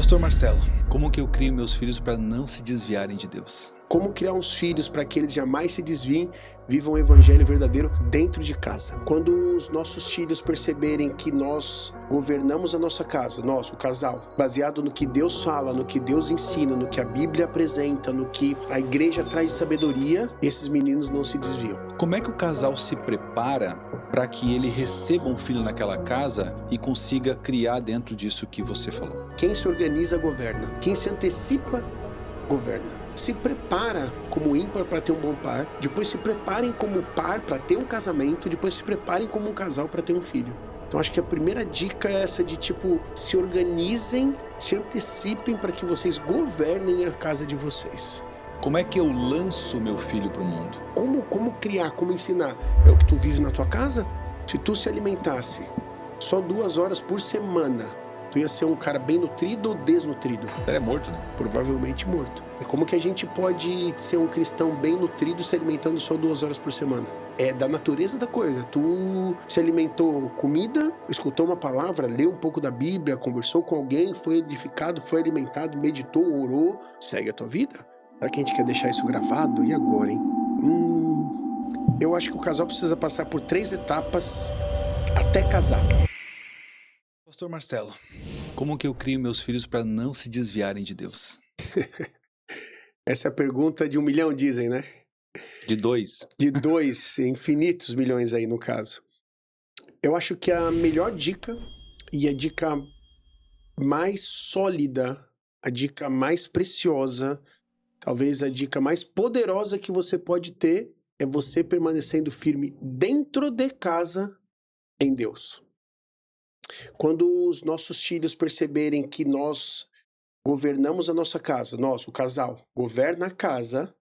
Pastor Marcelo, como que eu crio meus filhos para não se desviarem de Deus? Como criar uns filhos para que eles jamais se desviem, vivam o evangelho verdadeiro dentro de casa. Quando os nossos filhos perceberem que nós governamos a nossa casa, nós, o casal, baseado no que Deus fala, no que Deus ensina, no que a Bíblia apresenta, no que a igreja traz de sabedoria, esses meninos não se desviam. Como é que o casal se prepara para que ele receba um filho naquela casa e consiga criar dentro disso que você falou? Quem se organiza, governa. Quem se antecipa, governa. Se prepara como ímpar para ter um bom par, depois se preparem como par para ter um casamento, depois se preparem como um casal para ter um filho. Então acho que a primeira dica é essa de se organizem, se antecipem para que vocês governem a casa de vocês. Como é que eu lanço meu filho para o mundo? Como criar, como ensinar? É o que tu vive na tua casa? Se tu se alimentasse só 2 horas por semana, tu ia ser um cara bem nutrido ou desnutrido? Ele é morto, né? Provavelmente morto. E como que a gente pode ser um cristão bem nutrido se alimentando só 2 horas por semana? É da natureza da coisa. Tu se alimentou comida, escutou uma palavra, leu um pouco da Bíblia, conversou com alguém, foi edificado, foi alimentado, meditou, orou, segue a tua vida. Será que a gente quer deixar isso gravado? E agora, hein? Eu acho que o casal precisa passar por 3 etapas até casar. Pastor Marcelo, como que eu crio meus filhos para não se desviarem de Deus? Essa é a pergunta de 1 milhão, dizem, né? De 2. De 2, infinitos milhões aí no caso. Eu acho que a melhor dica e a dica mais sólida, a dica mais preciosa, talvez a dica mais poderosa que você pode ter é você permanecendo firme dentro de casa em Deus. Quando os nossos filhos perceberem que nós governamos a nossa casa, nós, o casal, governa a casa,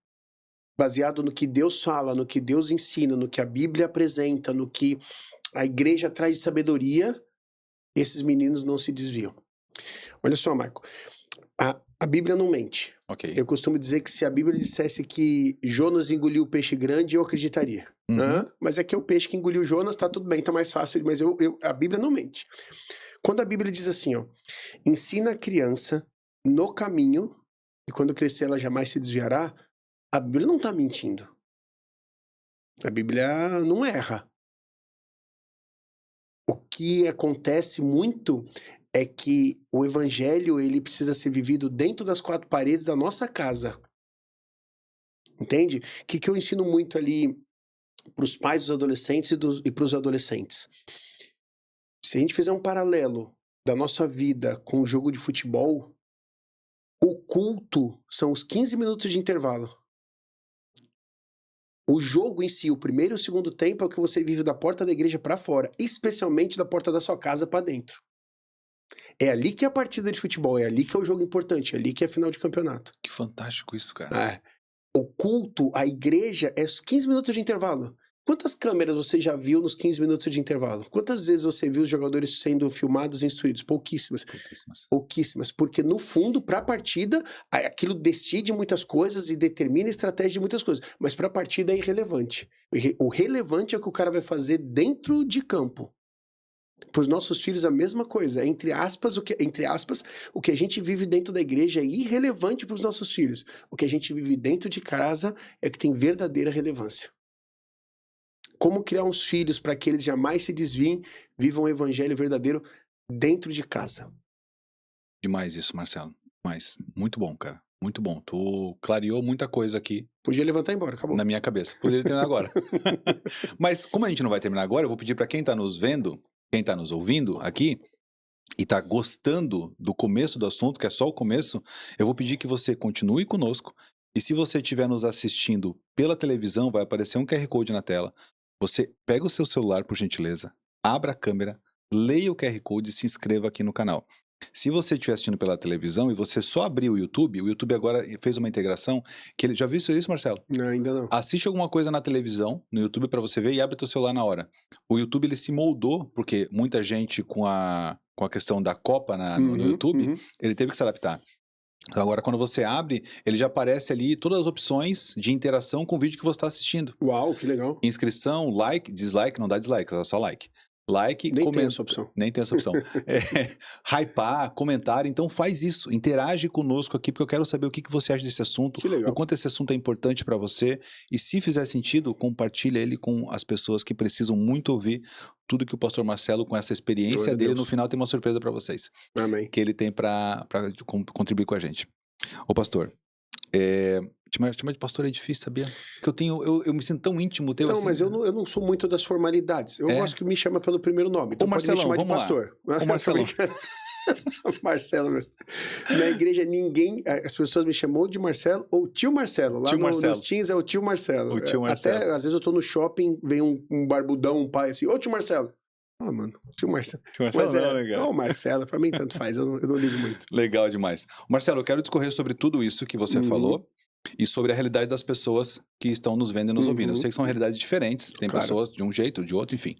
baseado no que Deus fala, no que Deus ensina, no que a Bíblia apresenta, no que a igreja traz de sabedoria, esses meninos não se desviam. Olha só, Marco, a Bíblia não mente. Ok. Eu costumo dizer que se a Bíblia dissesse que Jonas engoliu o peixe grande, eu acreditaria. Mas é que é o peixe que engoliu Jonas, tá tudo bem, tá mais fácil, mas a Bíblia não mente. Quando a Bíblia diz assim, ó, ensina a criança no caminho, e quando crescer ela jamais se desviará, a Bíblia não tá mentindo. A Bíblia não erra. O que acontece muito é que o evangelho ele precisa ser vivido dentro das 4 paredes da nossa casa. Entende? O que eu ensino muito ali para os pais dos adolescentes e para os adolescentes? Se a gente fizer um paralelo da nossa vida com o jogo de futebol, o culto são os 15 minutos de intervalo. O jogo em si, o primeiro e o segundo tempo, é o que você vive da porta da igreja para fora, especialmente da porta da sua casa para dentro. É ali que é a partida de futebol, é ali que é o jogo importante, é ali que é a final de campeonato. Que fantástico isso, cara. O culto, a igreja, é os 15 minutos de intervalo. Quantas câmeras você já viu nos 15 minutos de intervalo? Quantas vezes você viu os jogadores sendo filmados e instruídos? Pouquíssimas. Pouquíssimas. Porque no fundo, para a partida, aquilo decide muitas coisas e determina a estratégia de muitas coisas. Mas para a partida é irrelevante. O relevante é o que o cara vai fazer dentro de campo. Para os nossos filhos a mesma coisa. Entre aspas, o que a gente vive dentro da igreja é irrelevante para os nossos filhos. O que a gente vive dentro de casa é que tem verdadeira relevância. Como criar uns filhos para que eles jamais se desviem, vivam o evangelho verdadeiro dentro de casa. Demais isso, Marcelo. Mas muito bom, cara. Muito bom. Tu clareou muita coisa aqui. Podia levantar e ir embora, acabou. Na minha cabeça. Poderia terminar agora. Mas como a gente não vai terminar agora, eu vou pedir para quem tá nos vendo, quem tá nos ouvindo aqui, e tá gostando do começo do assunto, que é só o começo, eu vou pedir que você continue conosco. E se você estiver nos assistindo pela televisão, vai aparecer um QR Code na tela. Você pega o seu celular, por gentileza, abra a câmera, leia o QR Code e se inscreva aqui no canal. Se você estiver assistindo pela televisão e você só abrir o YouTube agora fez uma integração, que ele já viu isso, Marcelo? Não, ainda não. Assiste alguma coisa na televisão, no YouTube para você ver e abre o teu celular na hora. O YouTube ele se moldou, porque muita gente com a questão da Copa no YouTube, ele teve que se adaptar. Então agora quando você abre, ele já aparece ali todas as opções de interação com o vídeo que você está assistindo. Uau, que legal. Inscrição, like, dislike, não dá dislike, é só like. like, Nem tem essa opção. Nem tem essa opção. Hypar, comentar, então faz isso, interage conosco aqui, porque eu quero saber o que você acha desse assunto, Que legal. o quanto esse assunto é importante para você, e se fizer sentido, compartilha ele com as pessoas que precisam muito ouvir tudo que o pastor Marcelo, com essa experiência Glória a dele, Deus. no final tem uma surpresa para vocês, Amém. que ele tem para contribuir com a gente. Ô pastor, chamar de pastor é difícil, sabia? Porque eu me sinto tão íntimo teu Não, assim. mas eu não sou muito das formalidades. Eu gosto que me chama pelo primeiro nome. Então Ô, pode Marcelão, me chamar de vamos lá. pastor. Ô, Marcelão. Marcelo mesmo. Na igreja, as pessoas me chamam de Marcelo ou tio Marcelo. Lá Tio Marcelo. nos teens é o tio Marcelo. O tio Marcelo. Até, às vezes eu tô no shopping, vem um barbudão, um pai assim, ô tio Marcelo. Ah, mano, tio Marcelo. Tio Marcelo Mas não, legal. Ô, Marcelo, pra mim tanto faz, eu não ligo muito. Legal demais. Marcelo, eu quero discorrer sobre tudo isso que você falou e sobre a realidade das pessoas que estão nos vendo e nos ouvindo. Eu sei que são realidades diferentes, tem Claro. pessoas de um jeito, de outro, enfim.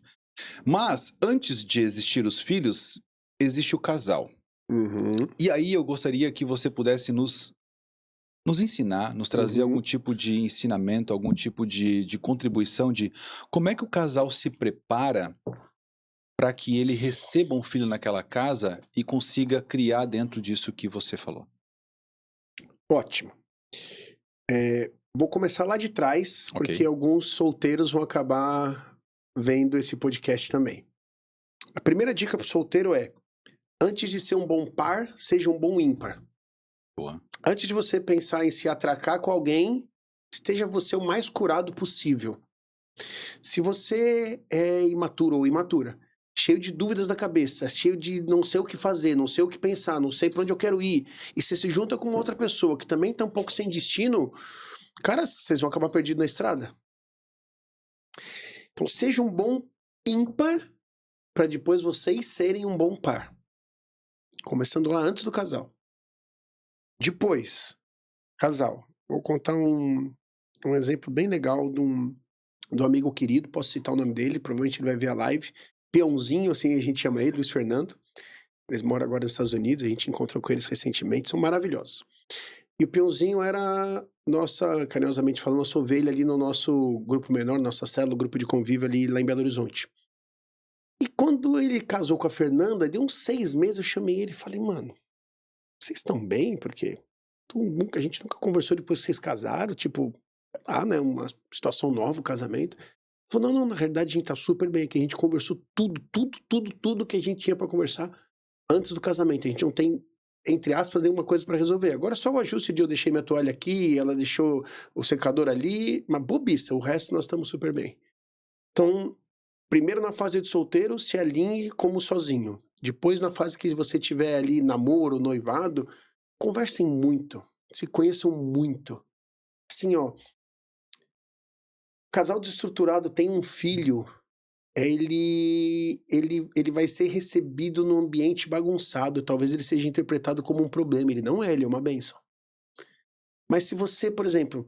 Mas, antes de existir os filhos, existe o casal. E aí eu gostaria que você pudesse nos ensinar, nos trazer algum tipo de ensinamento, algum tipo de contribuição de como é que o casal se prepara para que ele receba um filho naquela casa e consiga criar dentro disso que você falou. Ótimo. Vou começar lá de trás, Ok. porque alguns solteiros vão acabar vendo esse podcast também. A primeira dica pro solteiro é: antes de ser um bom par, seja um bom ímpar. Boa. Antes de você pensar em se atracar com alguém, esteja você o mais curado possível. Se você é imaturo ou imatura, cheio de dúvidas na cabeça, cheio de não sei o que fazer, não sei o que pensar, não sei pra onde eu quero ir, e você se junta com uma outra pessoa que também tá um pouco sem destino, cara, vocês vão acabar perdidos na estrada. Então seja um bom ímpar para depois vocês serem um bom par. Começando lá antes do casal. Depois, casal. Vou contar um exemplo bem legal de um amigo querido, posso citar o nome dele, provavelmente ele vai ver a live. Peãozinho, assim a gente chama ele, Luiz Fernando. Eles moram agora nos Estados Unidos, a gente encontrou com eles recentemente, são maravilhosos. E o Peãozinho era carinhosamente falando, nossa ovelha ali no nosso grupo menor, nossa célula, grupo de convívio ali lá em Belo Horizonte. E quando ele casou com a Fernanda, deu uns 6 meses, eu chamei ele e falei, mano, vocês estão bem? Porque a gente nunca conversou depois que vocês casaram, tipo, né, uma situação nova, o casamento. Ele falou, não, na realidade a gente tá super bem aqui, a gente conversou tudo que a gente tinha pra conversar antes do casamento, a gente não tem, entre aspas, nenhuma coisa pra resolver. Agora só o ajuste de eu deixei minha toalha aqui, ela deixou o secador ali, uma bobiça, o resto nós estamos super bem. Então, primeiro na fase de solteiro, se alinhe como sozinho. Depois na fase que você tiver ali namoro, noivado, conversem muito, se conheçam muito. Assim, ó, casal desestruturado tem um filho, ele vai ser recebido num ambiente bagunçado, talvez ele seja interpretado como um problema, ele não é, ele é uma bênção. Mas se você, por exemplo,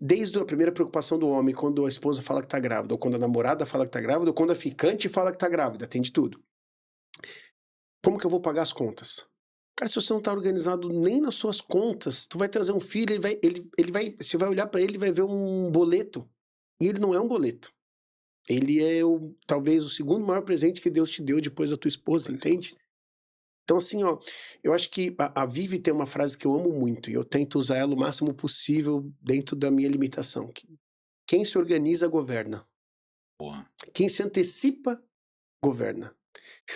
desde a primeira preocupação do homem, quando a esposa fala que tá grávida, ou quando a namorada fala que tá grávida, ou quando a ficante fala que tá grávida, tem de tudo. Como que eu vou pagar as contas? Cara, se você não tá organizado nem nas suas contas, tu vai trazer um filho, você vai olhar pra ele e vai ver um boleto. E ele não é um boleto. Ele é talvez o segundo maior presente que Deus te deu depois da tua esposa, entende? Então assim, ó, eu acho que a Vivi tem uma frase que eu amo muito e eu tento usar ela o máximo possível dentro da minha limitação. Quem se organiza, governa. Boa. Quem se antecipa, governa.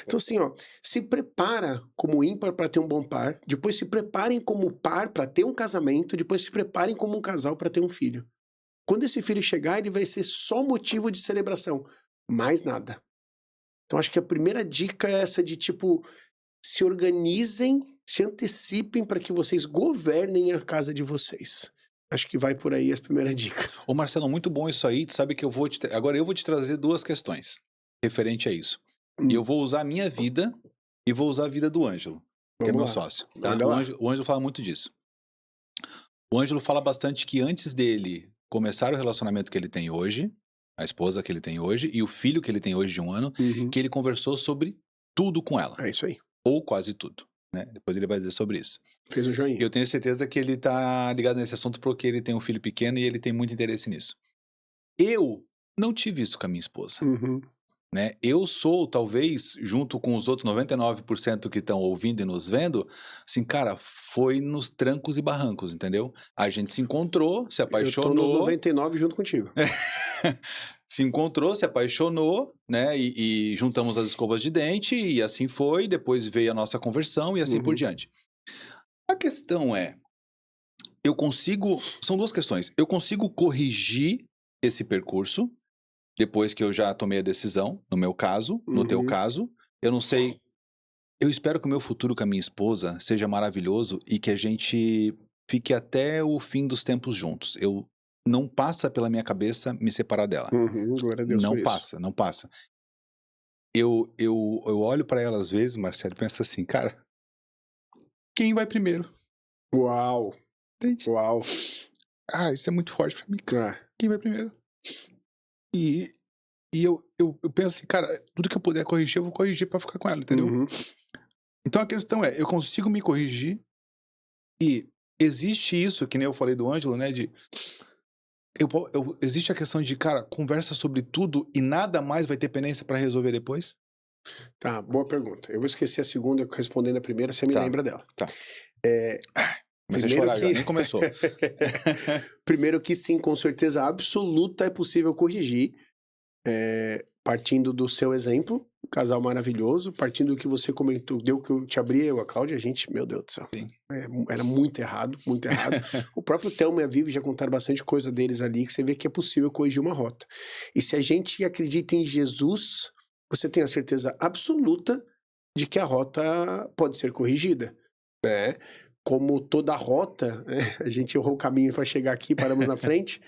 Então assim, ó, se prepara como ímpar para ter um bom par, depois se preparem como par para ter um casamento, depois se preparem como um casal para ter um filho. Quando esse filho chegar, ele vai ser só motivo de celebração, mais nada. Então acho que a primeira dica é essa de tipo, se organizem, se antecipem para que vocês governem a casa de vocês. Acho que vai por aí a primeira dica. Ô Marcelo, muito bom isso aí, tu sabe que agora eu vou te trazer 2 questões referente a isso. E eu vou usar a minha vida e vou usar a vida do Ângelo, que é meu sócio. Tá? O Ângelo fala muito disso. O Ângelo fala bastante que antes dele começar o relacionamento que ele tem hoje, a esposa que ele tem hoje e o filho que ele tem hoje de 1 ano, que ele conversou sobre tudo com ela. É isso aí. Ou quase tudo, né? Depois ele vai dizer sobre isso. Fez o joinha. Eu tenho certeza que ele tá ligado nesse assunto porque ele tem um filho pequeno e ele tem muito interesse nisso. Eu não tive isso com a minha esposa. né? Eu sou, talvez, junto com os outros 99% que estão ouvindo e nos vendo, assim, cara, foi nos trancos e barrancos, entendeu? A gente se encontrou, se Eu tô nos apaixonou, 99 junto contigo. se encontrou, se apaixonou, né? E juntamos as escovas de dente e assim foi. Depois veio a nossa conversão e assim por Uhum. diante. A questão é, são duas questões. Eu consigo corrigir esse percurso depois que eu já tomei a decisão, no meu caso, no teu Uhum. caso. Eu não sei, eu espero que o meu futuro com a minha esposa seja maravilhoso e que a gente fique até o fim dos tempos juntos. Não passa pela minha cabeça me separar dela. Uhum. Glória a Deus Não por isso. passa, não passa. Eu olho pra ela às vezes, Marcelo, e penso assim, cara, quem vai primeiro? Uau, Entende? uau. Ah, isso é muito forte pra mim, cara. Ah, Quem vai primeiro? E, eu penso assim, cara, tudo que eu puder corrigir, eu vou corrigir pra ficar com ela, entendeu? uhum. Então a questão é, eu consigo me corrigir e existe isso, que nem eu falei do Ângelo, né, existe a questão de, cara, conversa sobre tudo e nada mais vai ter pendência pra resolver depois? Tá, boa pergunta. Eu vou esquecer a segunda respondendo a primeira, você me Tá, lembra dela. tá. Comecei a Primeiro chorar já, que- nem começou. Primeiro que sim, com certeza absoluta é possível corrigir, partindo do seu exemplo, um casal maravilhoso, partindo do que você comentou, deu que eu te abri, eu, a Cláudia, a gente, meu Deus do céu, Sim. era muito errado, muito errado. O próprio Thelma e a Vivi já contaram bastante coisa deles ali, que você vê que é possível corrigir uma rota. E se a gente acredita em Jesus, você tem a certeza absoluta de que a rota pode ser corrigida, né? Como toda rota, né? A gente errou o caminho para chegar aqui, paramos na frente,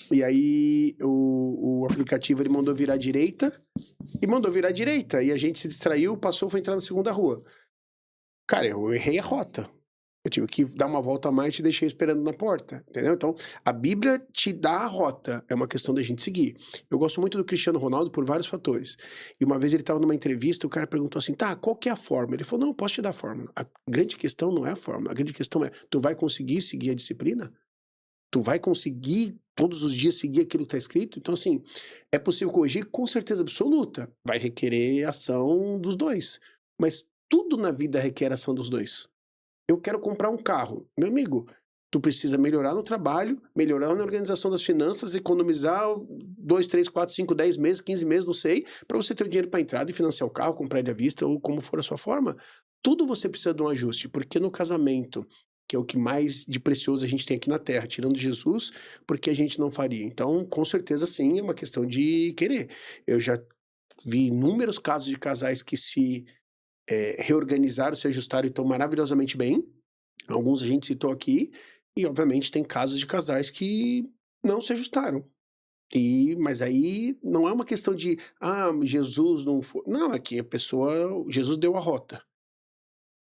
e aí o aplicativo ele mandou virar à direita, e a gente se distraiu, passou, foi entrar na segunda rua. Cara, eu errei a rota. Eu tive que dar uma volta a mais e te deixei esperando na porta, entendeu? Então, a Bíblia te dá a rota, é uma questão da gente seguir. Eu gosto muito do Cristiano Ronaldo por vários fatores. E uma vez ele estava numa entrevista, o cara perguntou assim, tá, qual que é a fórmula? Ele falou, não, posso te dar a fórmula. A grande questão não é a fórmula, a grande questão é, tu vai conseguir seguir a disciplina? Tu vai conseguir todos os dias seguir aquilo que está escrito? Então, assim, é possível corrigir com certeza absoluta. Vai requerer ação dos dois. Mas tudo na vida requer ação dos dois. Eu quero comprar um carro. Meu amigo, tu precisa melhorar no trabalho, melhorar na organização das finanças, economizar 2, 3, 4, 5, 10 meses, 15 meses, não sei, para você ter o dinheiro para entrada e financiar o carro, comprar ele à vista ou como for a sua forma. Tudo você precisa de um ajuste, porque no casamento, que é o que mais de precioso a gente tem aqui na Terra, tirando Jesus, porque a gente não faria? Então, com certeza sim, é uma questão de querer. Eu já vi inúmeros casos de casais que se reorganizaram, se ajustaram e estão maravilhosamente bem. Alguns a gente citou aqui, e obviamente tem casos de casais que não se ajustaram. Mas aí não é uma questão de, Jesus não foi. Não, é que Jesus deu a rota,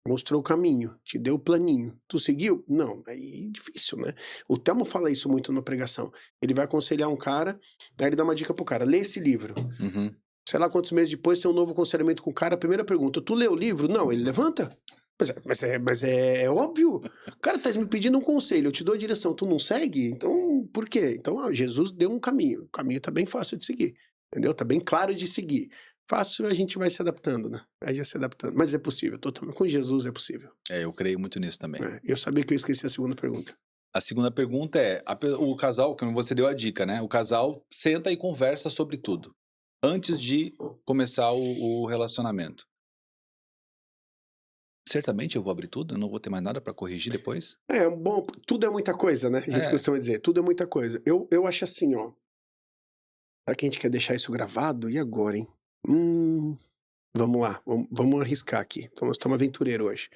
mostrou o caminho, te deu o planinho. Tu seguiu? Não, aí é difícil, né? O Thelmo fala isso muito numa pregação. Ele vai aconselhar um cara, aí ele dá uma dica pro cara, lê esse livro. Uhum. Sei lá quantos meses depois tem um novo aconselhamento com o cara, a primeira pergunta, tu leu o livro? Não, ele levanta. Mas é óbvio. O cara tá me pedindo um conselho, eu te dou a direção, tu não segue? Então, por quê? Então, Jesus deu um caminho. O caminho tá bem fácil de seguir, entendeu? Tá bem claro de seguir. Fácil, a gente vai se adaptando, né? Aí já se adaptando. Mas é possível, totalmente. Com Jesus é possível. Eu creio muito nisso também. Eu sabia que eu esqueci a segunda pergunta. A segunda pergunta é, o casal, que você deu a dica, né? O casal senta e conversa sobre tudo, antes de começar o relacionamento. Certamente eu vou abrir tudo, eu não vou ter mais nada pra corrigir depois? Bom, tudo é muita coisa, né? A gente costuma dizer, tudo é muita coisa. Eu acho assim, ó. Pra quem a gente quer deixar isso gravado, e agora, hein? Vamos lá, vamos arriscar aqui. Estamos aventureiro hoje.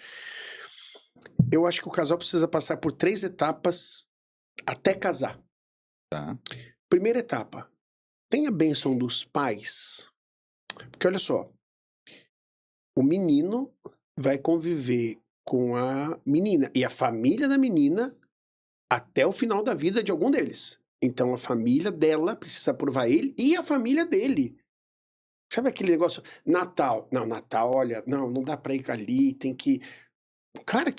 Eu acho que o casal precisa passar por 3 etapas até casar. Tá. Primeira etapa, tem a bênção dos pais. Porque olha só, o menino vai conviver com a menina e a família da menina até o final da vida de algum deles. Então a família dela precisa aprovar ele e a família dele. Sabe aquele negócio? Natal. Não, Natal, olha, não dá pra ir ali, tem que... Cara,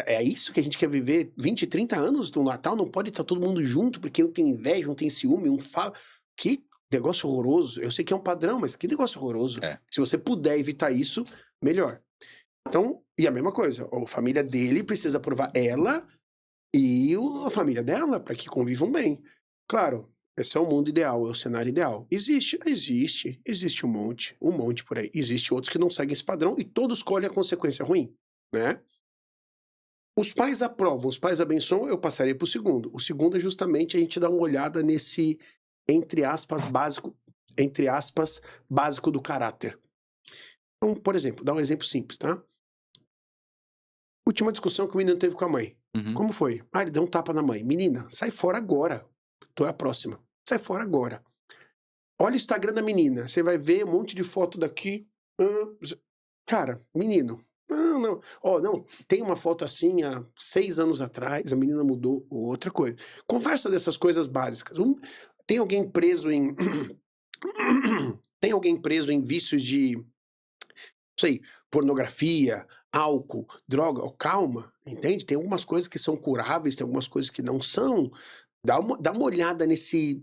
é isso que a gente quer viver 20, 30 anos no Natal? Não pode estar todo mundo junto, porque um tem inveja, um tem ciúme, um fala... Que negócio horroroso. Eu sei que é um padrão, mas que negócio horroroso. É. Se você puder evitar isso, melhor. Então, e a mesma coisa, a família dele precisa aprovar ela e a família dela para que convivam bem. Claro, esse é o mundo ideal, é o cenário ideal. Existe um monte por aí. Existe outros que não seguem esse padrão e todos colhem a consequência ruim, né? Os pais aprovam, os pais abençoam, eu passarei para o segundo. O segundo é justamente a gente dar uma olhada nesse, entre aspas, básico do caráter. Então, por exemplo, dá um exemplo simples, tá? Última discussão que o menino teve com a mãe. Uhum. Como foi? Ele deu um tapa na mãe. Menina, sai fora agora. Tu é a próxima. Sai fora agora. Olha o Instagram da menina. Você vai ver um monte de foto daqui. Cara, menino. Não. Não, tem uma foto assim há 6 anos atrás, a menina mudou, outra coisa. Conversa dessas coisas básicas. Tem alguém preso em... tem alguém preso em vícios de... não sei, pornografia, álcool, droga, calma, entende? Tem algumas coisas que são curáveis, tem algumas coisas que não são. Dá uma olhada nesse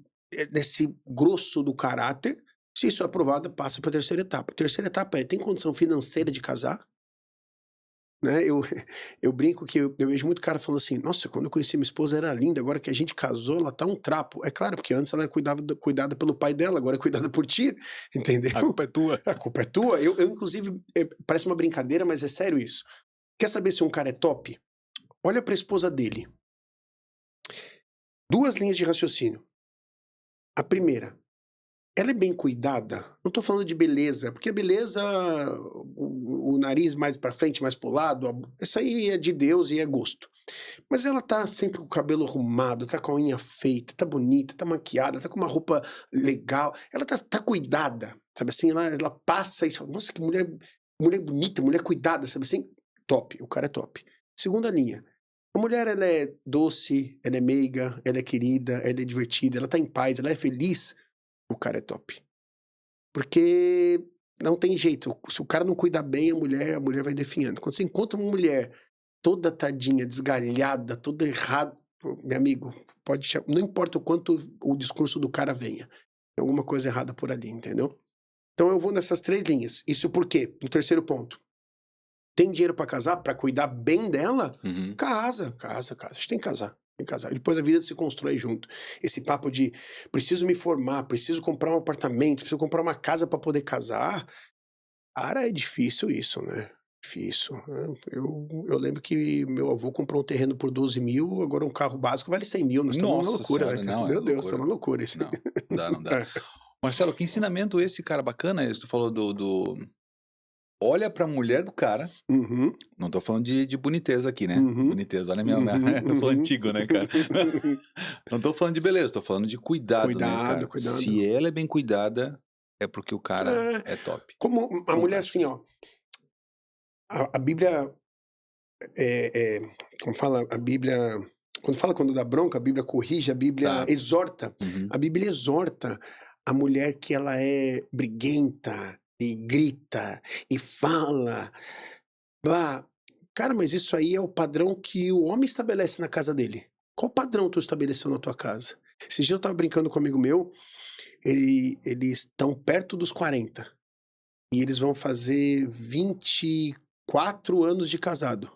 grosso do caráter. Se isso é aprovado, passa para a terceira etapa. A terceira etapa é, tem condição financeira de casar? Né? Eu brinco que eu vejo muito cara falando assim, nossa, quando eu conheci minha esposa era linda, agora que a gente casou, ela tá um trapo. É claro, porque antes ela era cuidada pelo pai dela, agora é cuidada por ti, entendeu? A culpa é tua. A culpa é tua. Eu inclusive, parece uma brincadeira, mas é sério isso. Quer saber se um cara é top? Olha pra esposa dele. 2 linhas de raciocínio. A primeira, ela é bem cuidada? Não tô falando de beleza, porque a beleza, o nariz mais pra frente, mais pro lado, isso aí é de Deus e é gosto. Mas ela tá sempre com o cabelo arrumado, tá com a unha feita, tá bonita, tá maquiada, tá com uma roupa legal, ela tá cuidada, sabe assim? Ela passa e fala, nossa, que mulher bonita, mulher cuidada, sabe assim? Top, o cara é top. Segunda linha. A mulher, ela é doce, ela é meiga, ela é querida, ela é divertida, ela tá em paz, ela é feliz, o cara é top. Porque não tem jeito, se o cara não cuidar bem a mulher vai definhando. Quando você encontra uma mulher toda tadinha, desgalhada, toda errada, meu amigo, não importa o quanto o discurso do cara venha, tem alguma coisa errada por ali, entendeu? Então eu vou nessas 3 linhas. Isso por quê? No terceiro ponto. Tem dinheiro pra casar, pra cuidar bem dela? Uhum. Casa. A gente tem que casar. E depois a vida se constrói junto. Esse papo de preciso me formar, preciso comprar um apartamento, preciso comprar uma casa pra poder casar. Cara, é difícil isso, né? Difícil. Eu lembro que meu avô comprou um terreno por 12 mil, agora um carro básico vale 100 mil. Nós estamos numa loucura, Senhora, né, cara? não, Meu é Deus, loucura. estamos numa loucura isso. Não dá. Marcelo, que ensinamento esse, cara, bacana, esse tu falou do... Olha pra mulher do cara, Uhum, não tô falando de boniteza aqui, né? uhum, Boniteza, olha a minha... uhum, Eu sou uhum. antigo, né, cara? Não tô falando de beleza, tô falando de cuidado, né, cara? Cuidado. Se ela é bem cuidada, é porque o cara é top. Como a mulher assim, ó, a Bíblia, como fala, a Bíblia, quando dá bronca, a Bíblia corrige, a Bíblia Tá. exorta. Uhum. A Bíblia exorta a mulher que ela é briguenta e grita e fala. Cara, mas isso aí é o padrão que o homem estabelece na casa dele. Qual padrão tu estabeleceu na tua casa? Esse dia eu tava brincando com um amigo meu, eles estão perto dos 40 e eles vão fazer 24 anos de casado.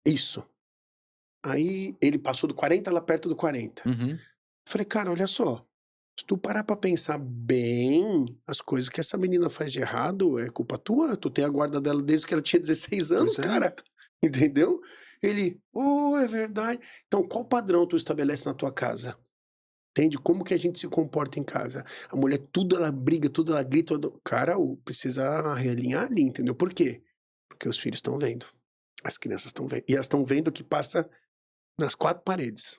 Isso. Aí ele passou do 40, ela perto do 40. Uhum. Falei, cara, olha só, se tu parar pra pensar bem, as coisas que essa menina faz de errado é culpa tua. Tu tem a guarda dela desde que ela tinha 16 anos, Pois é. cara. Entendeu? Ele, é verdade. Então, qual padrão tu estabelece na tua casa? Entende? Como que a gente se comporta em casa? A mulher, tudo ela briga, tudo ela grita. Cara, precisa realinhar ali, entendeu? Por quê? Porque os filhos estão vendo. As crianças estão vendo. E elas estão vendo o que passa nas 4 paredes.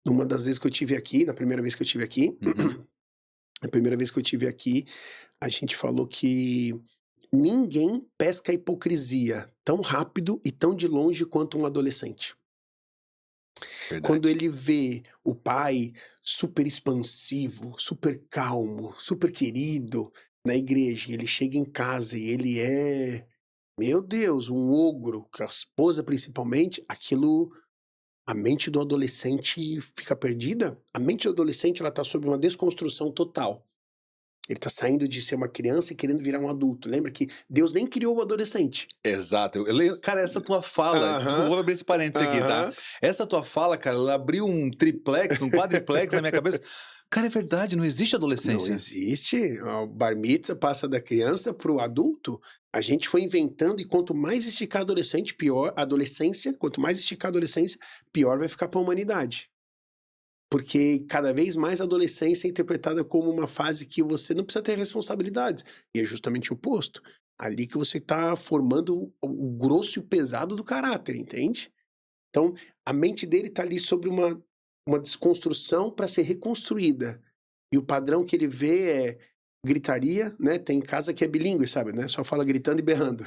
Numa das vezes que eu tive aqui, na primeira vez que eu tive aqui, Uhum. a primeira vez que eu tive aqui, a gente falou que ninguém pesca a hipocrisia tão rápido e tão de longe quanto um adolescente. Verdade. Quando ele vê o pai super expansivo, super calmo, super querido na igreja, ele chega em casa e ele é, meu Deus, um ogro, com a esposa principalmente, aquilo a mente do adolescente fica perdida. A mente do adolescente, ela tá sob uma desconstrução total. Ele tá saindo de ser uma criança e querendo virar um adulto. Lembra que Deus nem criou o adolescente. Exato. Cara, essa tua fala, Aham. vou abrir esse parênteses aqui, tá? Aham. Essa tua fala, cara, ela abriu um triplex, um quadriplex na minha cabeça. Cara, é verdade, não existe Não adolescência. existe. O bar mitzvah passa da criança pro adulto. A gente foi inventando, e quanto mais esticar adolescente, pior a adolescência. Quanto mais esticar a adolescência, pior vai ficar pra humanidade. Porque cada vez mais a adolescência é interpretada como uma fase que você não precisa ter responsabilidades. E é justamente o oposto. Ali que você está formando o grosso e o pesado do caráter, entende? Então, a mente dele está ali sobre uma desconstrução para ser reconstruída. E o padrão que ele vê é gritaria, né? Tem casa que é bilíngue, sabe, né? Só fala gritando e berrando.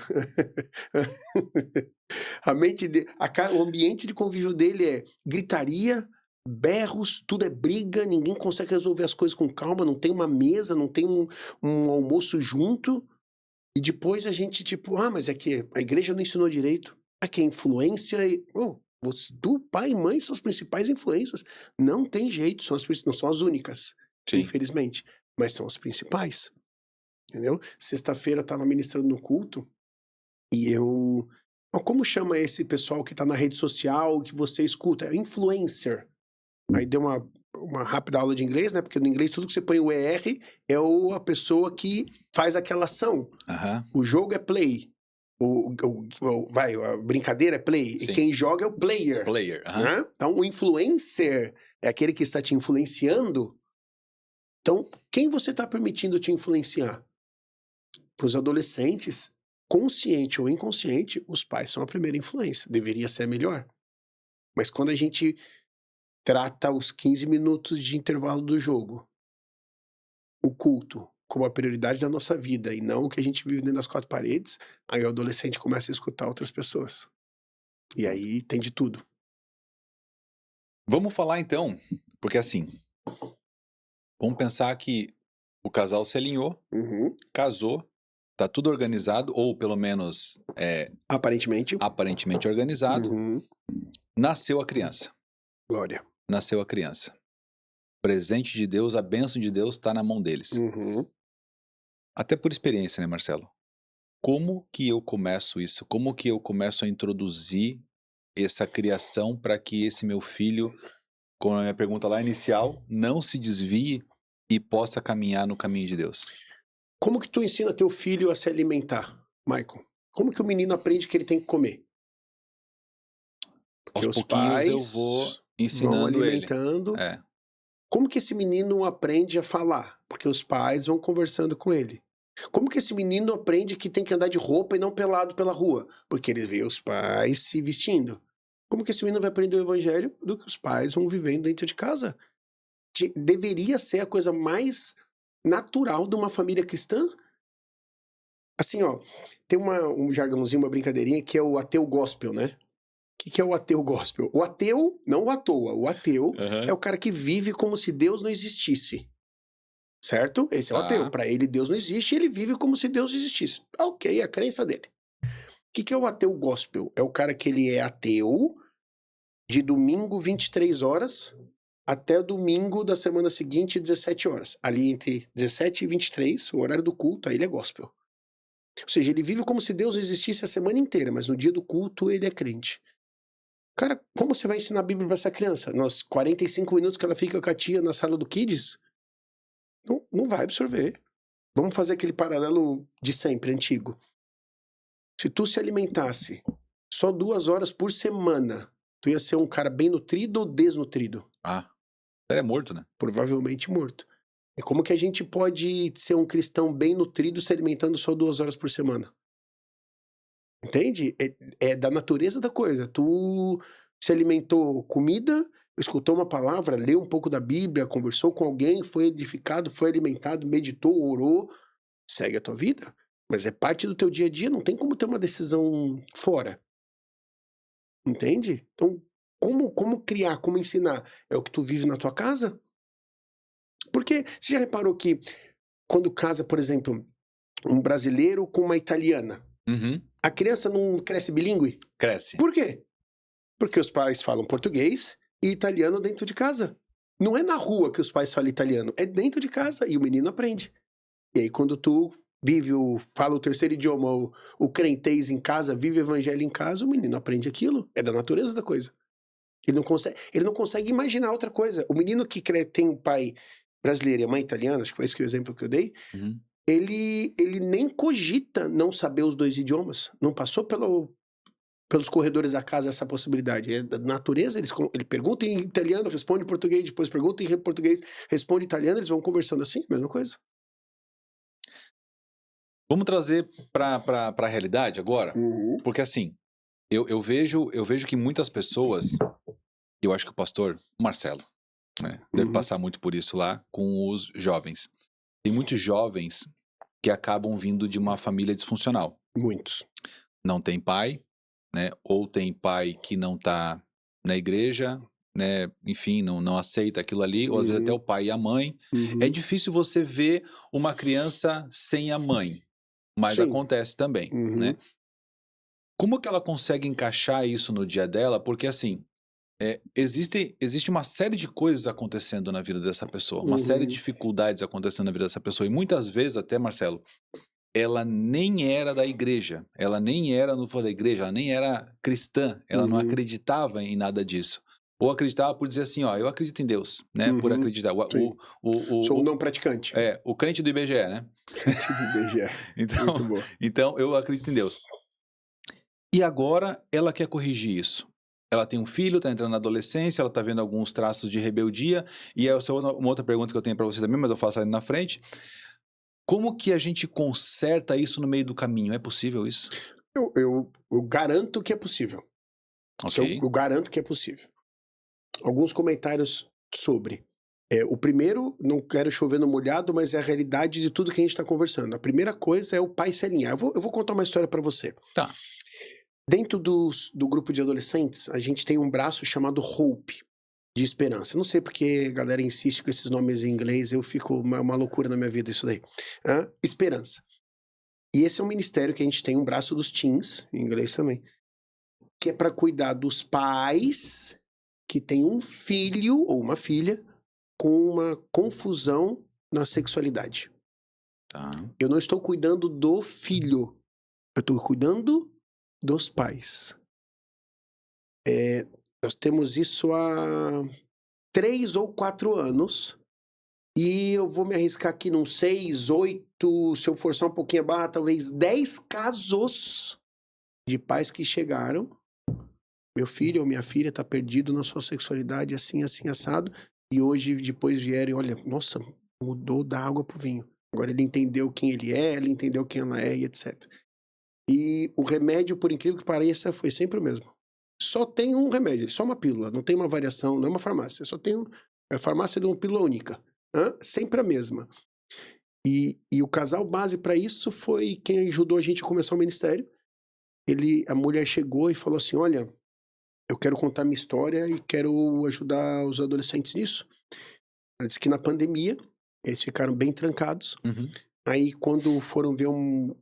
O ambiente de convívio dele é gritaria, berros, tudo é briga, ninguém consegue resolver as coisas com calma, não tem uma mesa, não tem um almoço junto. E depois a gente, tipo, mas é que a igreja não ensinou direito. Aqui é influência e... tu, pai e mãe são as principais influências. Não tem jeito, não são as únicas, Sim. infelizmente, mas são as principais. Entendeu? Sexta-feira eu tava ministrando no culto e eu... Como chama esse pessoal que tá na rede social, que você escuta? É influencer. Aí deu uma rápida aula de inglês, né? Porque no inglês tudo que você põe o ER é a pessoa que faz aquela ação. Aham. O jogo é play. A brincadeira é play. Sim. E quem joga é o player. Player. Aham. Né? Então, o influencer é aquele que está te influenciando. Então, quem você está permitindo te influenciar? Para os adolescentes, consciente ou inconsciente, os pais são a primeira influência. Deveria ser a melhor. Mas quando a gente trata os 15 minutos de intervalo do jogo, o culto, como a prioridade da nossa vida e não o que a gente vive dentro das quatro paredes, aí o adolescente começa a escutar outras pessoas. E aí tem de tudo. Vamos falar então, porque assim, vamos pensar que o casal se alinhou, Uhum. casou, tá tudo organizado, ou pelo menos Aparentemente. aparentemente organizado, Uhum. nasceu a criança. Glória. Nasceu a criança. Presente de Deus, a bênção de Deus está na mão deles. Uhum. Até por experiência, né, Marcelo? Como que eu começo isso? Como que eu começo a introduzir essa criação para que esse meu filho, como a minha pergunta lá inicial, não se desvie e possa caminhar no caminho de Deus? Como que tu ensina teu filho a se alimentar, Michael? Como que o menino aprende que ele tem que comer? Porque Aos os pouquinhos pais eu vou vão ensinando ele. alimentando. É. Como que esse menino aprende a falar? Porque os pais vão conversando com ele. Como que esse menino aprende que tem que andar de roupa e não pelado pela rua? Porque ele vê os pais se vestindo. Como que esse menino vai aprender o evangelho do que os pais vão vivendo dentro de casa? Deveria ser a coisa mais natural de uma família cristã. Assim, ó, tem um jargãozinho, uma brincadeirinha que é o ateu gospel, né? O que é o ateu gospel? O ateu, não o à toa, o ateu Uhum. é o cara que vive como se Deus não existisse. Certo? Esse é o Tá. ateu. Para ele, Deus não existe e ele vive como se Deus existisse. Ok, a crença dele. O que é o ateu gospel? É o cara que ele é ateu de domingo 23 horas até domingo da semana seguinte 17 horas. Ali entre 17 e 23, o horário do culto, aí ele é gospel. Ou seja, ele vive como se Deus existisse a semana inteira, mas no dia do culto ele é crente. Cara, como você vai ensinar a Bíblia para essa criança? Nos 45 minutos que ela fica com a tia na sala do Kids? Não vai absorver. Vamos fazer aquele paralelo de sempre, antigo. Se tu se alimentasse só 2 horas por semana, tu ia ser um cara bem nutrido ou desnutrido? Ele é morto, né? Provavelmente morto. E como que a gente pode ser um cristão bem nutrido se alimentando só 2 horas por semana? Entende? É da natureza da coisa. Tu se alimentou comida, escutou uma palavra, leu um pouco da Bíblia, conversou com alguém, foi edificado, foi alimentado, meditou, orou, segue a tua vida. Mas é parte do teu dia a dia, não tem como ter uma decisão fora. Entende? Então, como criar, como ensinar? É o que tu vive na tua casa? Porque você já reparou que quando casa, por exemplo, um brasileiro com uma italiana, Uhum. a criança não cresce bilíngue? Cresce. Por quê? Porque os pais falam português e italiano dentro de casa. Não é na rua que os pais falam italiano, é dentro de casa e o menino aprende. E aí quando tu fala o terceiro idioma, o crentez em casa, vive o evangelho em casa, o menino aprende aquilo. É da natureza da coisa. Ele não consegue imaginar outra coisa. O menino que tem um pai brasileiro e a mãe italiana, acho que foi esse que o exemplo que eu dei, ele nem cogita não saber os dois idiomas. Não passou pelos corredores da casa essa possibilidade. É da natureza, ele pergunta em italiano, responde em português, depois pergunta em português, responde em italiano, eles vão conversando assim, mesma coisa. Vamos trazer para a realidade agora? Porque assim, eu vejo que muitas pessoas, eu acho que o pastor Marcelo, né, deve passar muito por isso lá com os jovens. Tem muitos jovens que acabam vindo de uma família disfuncional. Muitos. Não tem pai, né? Ou tem pai que não tá na igreja, né? Enfim, não aceita aquilo ali, ou às vezes até o pai e a mãe. É difícil você ver uma criança sem a mãe, mas Sim. acontece também, né? Como que ela consegue encaixar isso no dia dela? Porque assim, existe uma série de coisas acontecendo na vida dessa pessoa, uma série de dificuldades acontecendo na vida dessa pessoa, e muitas vezes até, Marcelo, ela nem era da igreja, ela nem era da igreja, ela nem era cristã, ela não acreditava em nada disso. Ou acreditava por dizer assim, ó, eu acredito em Deus, né? Por acreditar. Sou um não praticante. O crente do IBGE, né? Crente do IBGE. Muito bom. Então, eu acredito em Deus. E agora, ela quer corrigir isso. Ela tem um filho, tá entrando na adolescência, ela tá vendo alguns traços de rebeldia, e essa é uma outra pergunta que eu tenho para você também, mas eu faço ali na frente. Como que a gente conserta isso no meio do caminho? É possível isso? Eu garanto que é possível. Ok. Eu garanto que é possível. Alguns comentários sobre. O primeiro, não quero chover no molhado, mas é a realidade de tudo que a gente está conversando. A primeira coisa é o pai se alinhar. Eu vou contar uma história para você. Tá. Dentro do grupo de adolescentes, a gente tem um braço chamado Hope, de esperança. Não sei porque a galera insiste com esses nomes em inglês, eu fico uma loucura na minha vida isso daí. Esperança. E esse é um ministério que a gente tem um braço dos teens, em inglês também, que é para cuidar dos pais que têm um filho ou uma filha com uma confusão na sexualidade. Tá. Eu não estou cuidando do filho, eu estou cuidando dos pais. Nós temos isso há 3 ou 4 anos. E eu vou me arriscar aqui num 6, 8, se eu forçar um pouquinho a barra, talvez 10 casos de pais que chegaram. Meu filho ou minha filha está perdido na sua sexualidade, assim, assim, assado. E hoje, depois vieram e olha, nossa, mudou da água pro vinho. Agora ele entendeu quem ele é, ele entendeu quem ela é e etc. E o remédio, por incrível que pareça, foi sempre o mesmo. Só tem um remédio, só uma pílula, não tem uma variação, não é uma farmácia, só tem a farmácia de uma pílula única. Sempre a mesma. E o casal base para isso foi quem ajudou a gente a começar o ministério. A mulher chegou e falou assim, olha, eu quero contar minha história e quero ajudar os adolescentes nisso. Ela disse que na pandemia eles ficaram bem trancados. Aí quando foram ver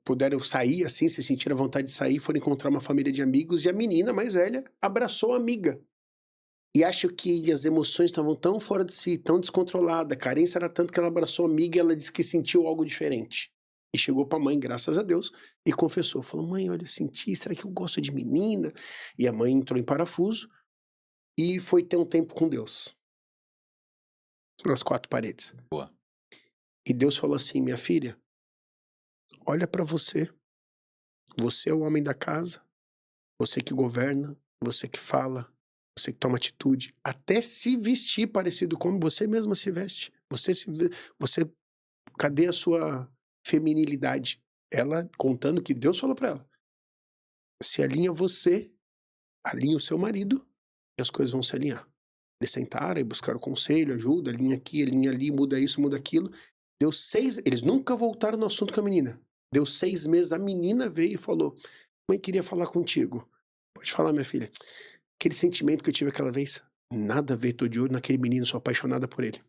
puderam sair assim, se sentiram a vontade de sair, foram encontrar uma família de amigos e a menina mais velha abraçou a amiga. E acho que as emoções estavam tão fora de si, tão descontroladas, a carência era tanto que ela abraçou a amiga e ela disse que sentiu algo diferente. E chegou pra mãe, graças a Deus, e confessou. Falou, mãe, olha, eu senti, será que eu gosto de menina? E a mãe entrou em parafuso e foi ter um tempo com Deus. Nas 4 paredes. Boa. E Deus falou assim, minha filha, olha pra você. Você é o homem da casa, você que governa, você que fala, você que toma atitude, até se vestir parecido como você mesma se veste. Cadê a sua feminilidade? Ela contando que Deus falou pra ela. Se alinha você, alinha o seu marido, e as coisas vão se alinhar. Eles sentaram e buscaram conselho, ajuda, alinha aqui, alinha ali, muda isso, muda aquilo. Deu 6... Eles nunca voltaram no assunto com a menina. Deu 6 meses, a menina veio e falou, mãe, queria falar contigo. Pode falar, minha filha. Aquele sentimento que eu tive aquela vez, nada a ver, tô de olho naquele menino, sou apaixonada por ele.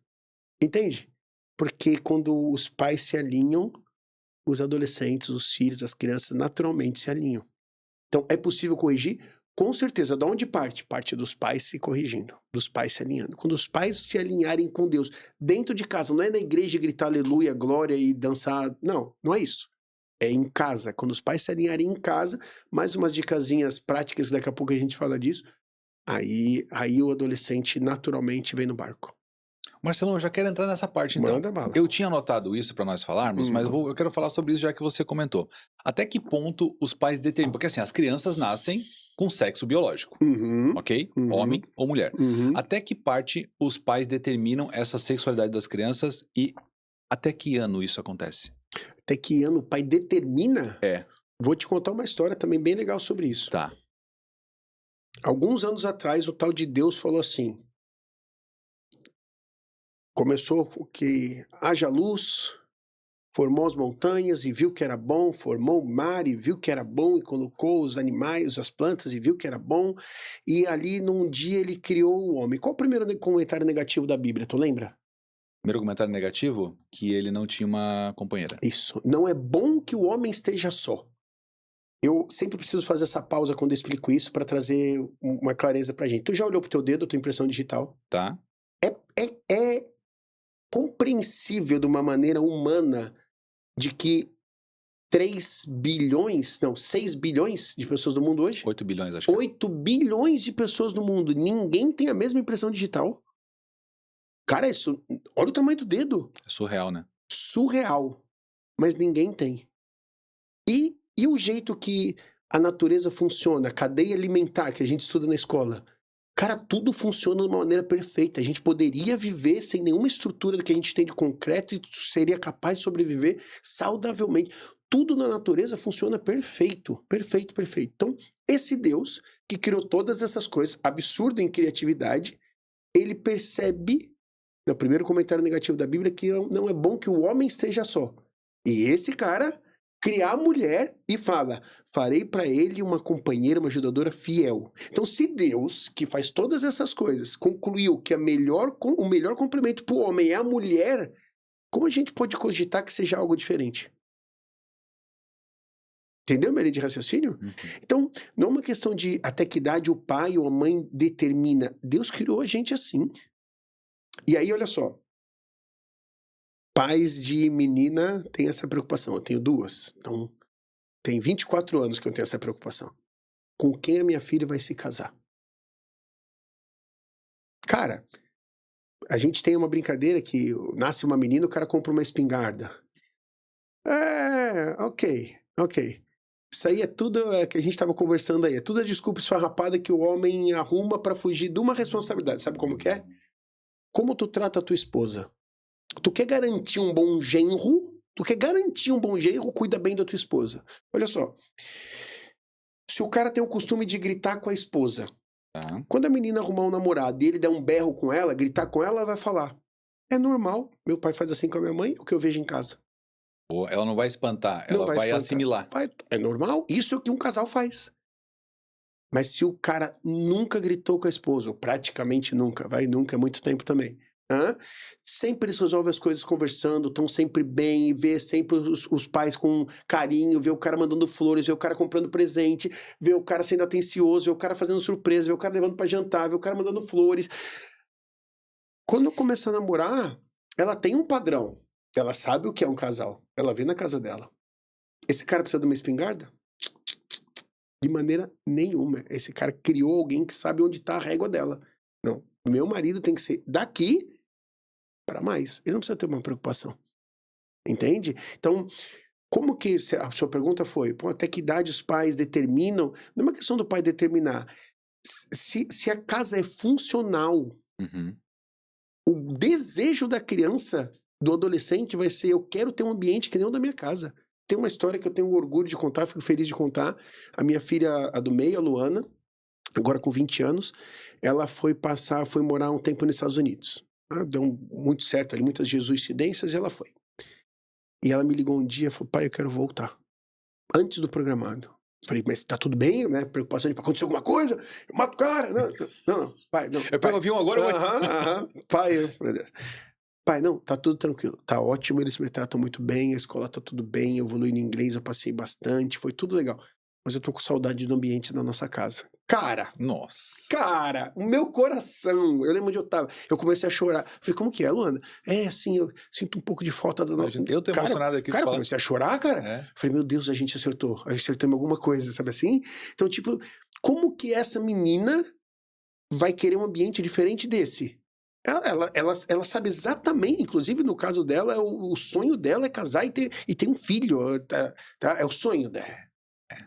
Entende? Porque quando os pais se alinham, os adolescentes, os filhos, as crianças naturalmente se alinham. Então, é possível corrigir? Com certeza, de onde parte? Parte dos pais se corrigindo, dos pais se alinhando. Quando os pais se alinharem com Deus, dentro de casa, não é na igreja gritar aleluia, glória e dançar, não é isso. É em casa, quando os pais se alinharem em casa, mais umas dicasinhas práticas, daqui a pouco a gente fala disso, aí o adolescente naturalmente vem no barco. Marcelão, eu já quero entrar nessa parte então. Manda bala. Eu tinha anotado isso para nós falarmos, mas eu quero falar sobre isso já que você comentou. Até que ponto os pais determinam? Porque assim, as crianças nascem com sexo biológico, ok? Homem ou mulher. Até que parte os pais determinam essa sexualidade das crianças e até que ano isso acontece? Até que ano o pai determina? É. Vou te contar uma história também bem legal sobre isso. Tá. Alguns anos atrás, o tal de Deus falou assim, começou que haja luz, formou as montanhas e viu que era bom, formou o mar e viu que era bom e colocou os animais, as plantas e viu que era bom, e ali num dia ele criou o homem. Qual o primeiro comentário negativo da Bíblia, tu lembra? Primeiro comentário negativo, que ele não tinha uma companheira. Isso, não é bom que o homem esteja só. Eu sempre preciso fazer essa pausa quando eu explico isso para trazer uma clareza pra gente. Tu já olhou pro teu dedo, tua impressão digital? Tá. É compreensível de uma maneira humana de que 6 bilhões de pessoas no mundo hoje? 8 bilhões, acho que 8 bilhões de pessoas no mundo. Ninguém tem a mesma impressão digital. Cara, isso... Olha o tamanho do dedo. é surreal, né? Surreal. Mas ninguém tem. E o jeito que a natureza funciona, a cadeia alimentar que a gente estuda na escola... Cara, tudo funciona de uma maneira perfeita. A gente poderia viver sem nenhuma estrutura do que a gente tem de concreto e seria capaz de sobreviver saudavelmente. Tudo na natureza funciona perfeito, perfeito, perfeito. Então, esse Deus que criou todas essas coisas, absurdo em criatividade, ele percebe, no primeiro comentário negativo da Bíblia, que não é bom que o homem esteja só. E esse cara... criar a mulher e fala, farei para ele uma companheira, uma ajudadora fiel. Então, se Deus, que faz todas essas coisas, concluiu que o melhor complemento para o homem é a mulher, como a gente pode cogitar que seja algo diferente? Entendeu, minha linha de raciocínio? Então, não é uma questão de até que idade o pai ou a mãe determina. Deus criou a gente assim. E aí, olha só. Pais de menina têm essa preocupação. Eu tenho 2. Então, tem 24 anos que eu tenho essa preocupação. Com quem a minha filha vai se casar? Cara, a gente tem uma brincadeira que nasce uma menina, o cara compra uma espingarda. Ok. Isso aí é tudo que a gente estava conversando aí. É tudo a desculpa esfarrapada que o homem arruma para fugir de uma responsabilidade. Sabe como que é? Como tu trata a tua esposa? Tu quer garantir um bom genro? Cuida bem da tua esposa. Olha só. Se o cara tem o costume de gritar com a esposa, quando a menina arrumar um namorado e ele der um berro com ela, gritar com ela, ela vai falar, é normal, meu pai faz assim com a minha mãe, o que eu vejo em casa. Ou ela não vai espantar, ela vai assimilar. É normal, isso é o que um casal faz. Mas se o cara nunca gritou com a esposa, ou praticamente nunca, nunca é muito tempo também, sempre eles resolvem as coisas conversando, estão sempre bem, e vê sempre os pais com carinho, vê o cara mandando flores, vê o cara comprando presente, vê o cara sendo atencioso, vê o cara fazendo surpresa, vê o cara levando pra jantar, vê o cara mandando flores. Quando começa a namorar, ela tem um padrão, ela sabe o que é um casal, ela vê na casa dela. Esse cara precisa de uma espingarda? De maneira nenhuma. Esse cara criou alguém que sabe onde tá a régua dela. Não, meu marido tem que ser daqui para mais. Ele não precisa ter uma preocupação. Entende? Então, como que a sua pergunta foi? Até que idade os pais determinam? Não é uma questão do pai determinar. Se a casa é funcional, o desejo da criança, do adolescente, vai ser: eu quero ter um ambiente que nem o da minha casa. Tem uma história que eu tenho orgulho de contar, fico feliz de contar. A minha filha, a do meio, a Luana, agora com 20 anos, ela foi morar um tempo nos Estados Unidos. Deu muito certo ali, muitas jesuicidências, e ela foi. E ela me ligou um dia e falou: pai, eu quero voltar. Antes do programado. Falei: mas tá tudo bem, né? Preocupação de acontecer alguma coisa? Eu mato o cara. Não, pai, não. Eu pego o avião agora, Pai, não, tá tudo tranquilo. Tá ótimo, eles me tratam muito bem, a escola tá tudo bem, eu evolui no inglês, eu passei bastante, foi tudo legal. mas eu tô com saudade do ambiente da nossa casa. Cara, Nossa. o meu coração, eu lembro onde eu tava, eu comecei a chorar. Falei, como que é, Luana? É, assim, eu sinto um pouco de falta da nossa... Eu tô emocionado aqui. Cara, eu comecei a chorar, cara. É. Falei, meu Deus, a gente acertou em alguma coisa, sabe assim? Então, tipo, como que essa menina vai querer um ambiente diferente desse? Ela sabe exatamente, inclusive no caso dela, o sonho dela é casar e ter um filho, tá? É o sonho dela.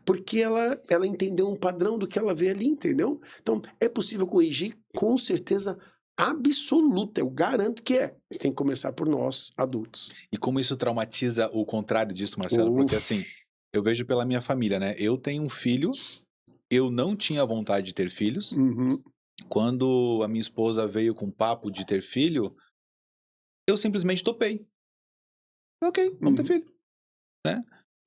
Porque ela entendeu um padrão do que ela vê ali, entendeu? Então, é possível corrigir com certeza absoluta, eu garanto que é. Mas tem que começar por nós, adultos. E como isso traumatiza o contrário disso, Marcelo? Porque assim, eu vejo pela minha família, né? Eu tenho um filho, eu não tinha vontade de ter filhos. Uhum. Quando a minha esposa veio com o papo de ter filho, eu simplesmente topei. Ok, vamos ter filho, né?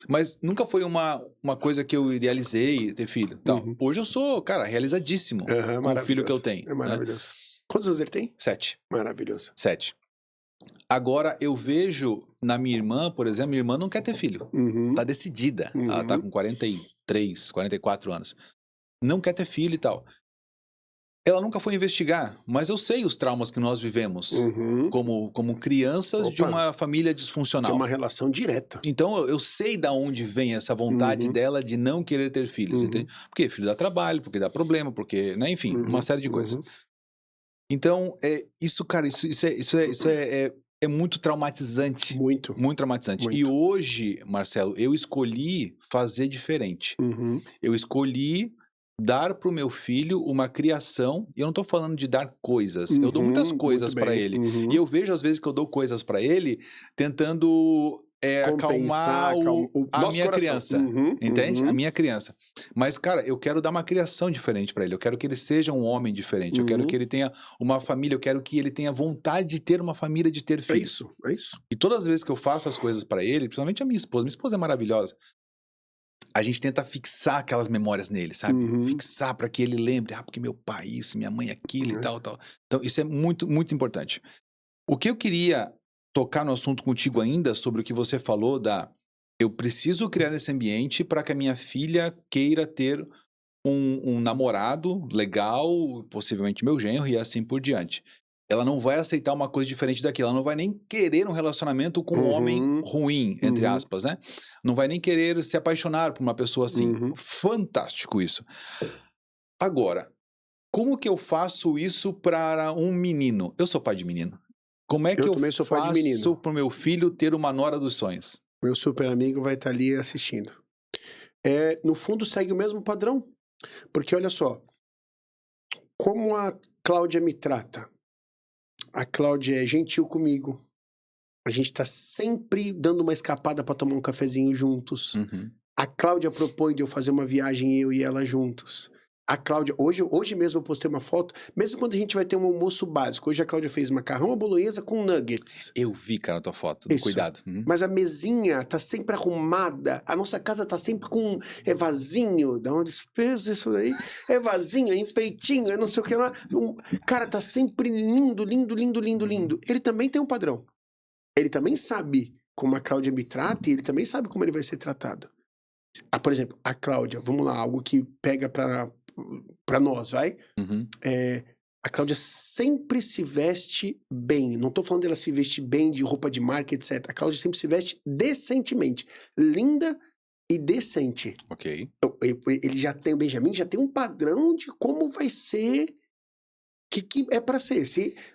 Mas nunca foi uma coisa que eu idealizei ter filho. Então, Uhum. hoje eu sou, cara, realizadíssimo com o filho que eu tenho. É maravilhoso. Quantos anos ele tem? 7. Maravilhoso. 7. Agora, eu vejo na minha irmã, por exemplo, minha irmã não quer ter filho. Uhum. Tá decidida. Ela tá com 43, 44 anos. Não quer ter filho e tal. Ela nunca foi investigar, mas eu sei os traumas que nós vivemos Uhum. como crianças de Opa. uma família Tem disfuncional. uma relação direta. Então eu sei da onde vem essa vontade Uhum. dela de não querer ter filhos, Uhum. entende? Porque filho dá trabalho, porque dá problema, porque, né, enfim, uma série de coisas. Uhum. Então, isso, cara, isso é muito traumatizante. Muito. Muito traumatizante. Muito. E hoje, Marcelo, eu escolhi fazer diferente. Uhum. Eu escolhi dar pro meu filho uma criação, e eu não tô falando de dar coisas, eu dou muitas coisas muito pra bem. ele. Uhum. E eu vejo às vezes que eu dou coisas pra ele tentando acalmar a nosso minha coração. criança, Uhum. entende? Uhum. A minha criança. Mas, cara, eu quero dar uma criação diferente pra ele, eu quero que ele seja um homem diferente, eu quero que ele tenha uma família, eu quero que ele tenha vontade de ter uma família, de ter É filhos. isso, é isso. E todas as vezes que eu faço as coisas pra ele, principalmente a minha esposa é maravilhosa, a gente tenta fixar aquelas memórias nele, sabe? Uhum. Fixar para que ele lembre, porque meu pai isso, minha mãe aquilo e tal, tal. Então isso é muito, muito importante. O que eu queria tocar no assunto contigo ainda, sobre o que você falou eu preciso criar esse ambiente para que a minha filha queira ter um namorado legal, possivelmente meu genro e assim por diante. Ela não vai aceitar uma coisa diferente daquilo, ela não vai nem querer um relacionamento com um homem ruim, entre aspas, né? Não vai nem querer se apaixonar por uma pessoa assim. Fantástico isso. Agora, como que eu faço isso para um menino? Eu sou pai de menino. Como é que eu também sou pai de menino. faço para o meu filho ter uma nora dos sonhos? Meu super amigo vai estar ali assistindo. No fundo, segue o mesmo padrão. Porque olha só, como a Cláudia me trata. A Cláudia é gentil comigo. A gente tá sempre dando uma escapada para tomar um cafezinho juntos. A Cláudia propõe de eu fazer uma viagem, eu e ela juntos. A Cláudia, hoje mesmo eu postei uma foto, mesmo quando a gente vai ter um almoço básico. Hoje a Cláudia fez macarrão à bolonhesa com nuggets. Eu vi, cara, a tua foto. Isso. Cuidado. Mas a mesinha tá sempre arrumada. A nossa casa tá sempre com vasinho. Dá uma despesa isso daí. É vasinho, é enfeitinho, é não sei o que lá. Cara, tá sempre lindo, lindo, lindo, lindo, lindo. Ele também tem um padrão. Ele também sabe como a Cláudia me trata e ele também sabe como ele vai ser tratado. Por exemplo, a Cláudia, vamos lá, algo que pega pra nós, vai? A Cláudia sempre se veste bem. Não tô falando dela se vestir bem de roupa de marca, etc. A Cláudia sempre se veste decentemente. Linda e decente. Ok. Ele já tem, o Benjamin já tem um padrão de como vai ser, que é pra ser.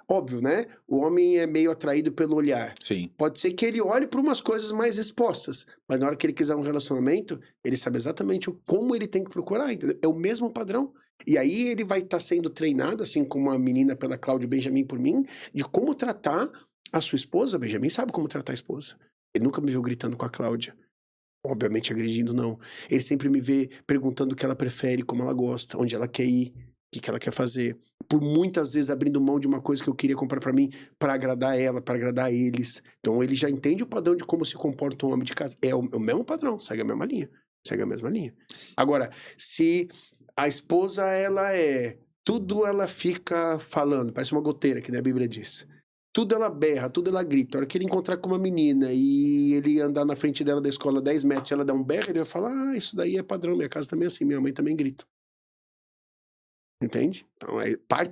Óbvio, né? O homem é meio atraído pelo olhar. Sim. Pode ser que ele olhe para umas coisas mais expostas, mas na hora que ele quiser um relacionamento, ele sabe exatamente como ele tem que procurar, entendeu? É o mesmo padrão. E aí ele vai estar sendo treinado, assim como a menina pela Cláudia, Benjamin por mim, de como tratar a sua esposa. Benjamin sabe como tratar a esposa. Ele nunca me viu gritando com a Cláudia. Obviamente agredindo, não. Ele sempre me vê perguntando o que ela prefere, como ela gosta, onde ela quer ir, o que ela quer fazer. Por muitas vezes abrindo mão de uma coisa que eu queria comprar pra mim, pra agradar ela, pra agradar eles. Então ele já entende o padrão de como se comporta um homem de casa. É o mesmo padrão, segue a mesma linha. Segue a mesma linha. Agora, se a esposa, tudo ela fica falando, parece uma goteira, que nem a Bíblia diz. tudo ela berra, tudo ela grita. A hora que ele encontrar com uma menina e ele andar na frente dela da escola 10 metros e ela dá um berro, ele vai falar, isso daí é padrão, minha casa também é assim, minha mãe também grita. Entende? Então,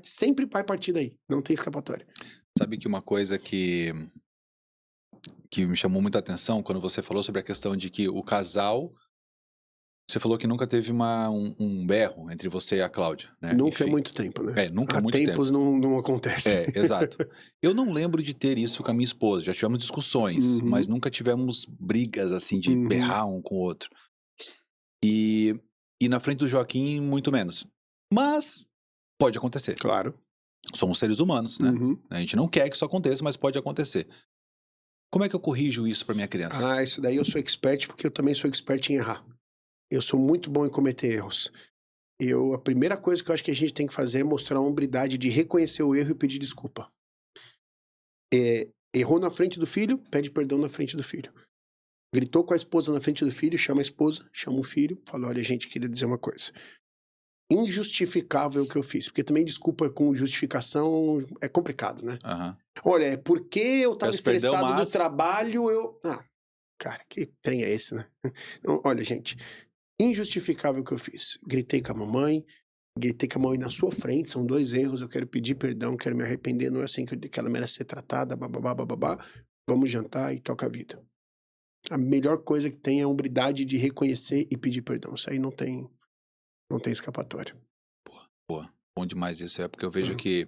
sempre vai partir daí, não tem escapatória. Sabe que uma coisa que me chamou muita atenção quando você falou sobre a questão de que o casal... Você falou que nunca teve um berro entre você e a Cláudia, né? Nunca Enfim. é muito tempo, né? Nunca é Há muito tempo. tempos não acontece. Exato. Eu não lembro de ter isso com a minha esposa. Já tivemos discussões, mas nunca tivemos brigas assim de berrar um com o outro. E na frente do Joaquim, muito menos. Mas pode acontecer. Claro. Somos seres humanos, né? A gente não quer que isso aconteça, mas pode acontecer. Como é que eu corrijo isso para minha criança? Isso daí eu sou expert, porque eu também sou expert em errar. Eu sou muito bom em cometer erros. A primeira coisa que eu acho que a gente tem que fazer é mostrar a hombridade de reconhecer o erro e pedir desculpa. Errou na frente do filho, pede perdão na frente do filho. Gritou com a esposa na frente do filho, chama a esposa, chama o filho, fala, olha, gente, queria dizer uma coisa. Injustificável o que eu fiz, porque também desculpa com justificação é complicado, né? Olha, é porque eu tava estressado do trabalho, cara, que trem é esse, né? Então, olha, gente, injustificável o que eu fiz. Gritei com a mamãe na sua frente, são 2 erros, eu quero pedir perdão, quero me arrepender, não é assim que ela merece ser tratada, babá, vamos jantar e toca a vida. A melhor coisa que tem é a hombridade de reconhecer e pedir perdão, isso aí não tem escapatória. Boa, bom demais isso, porque eu vejo que,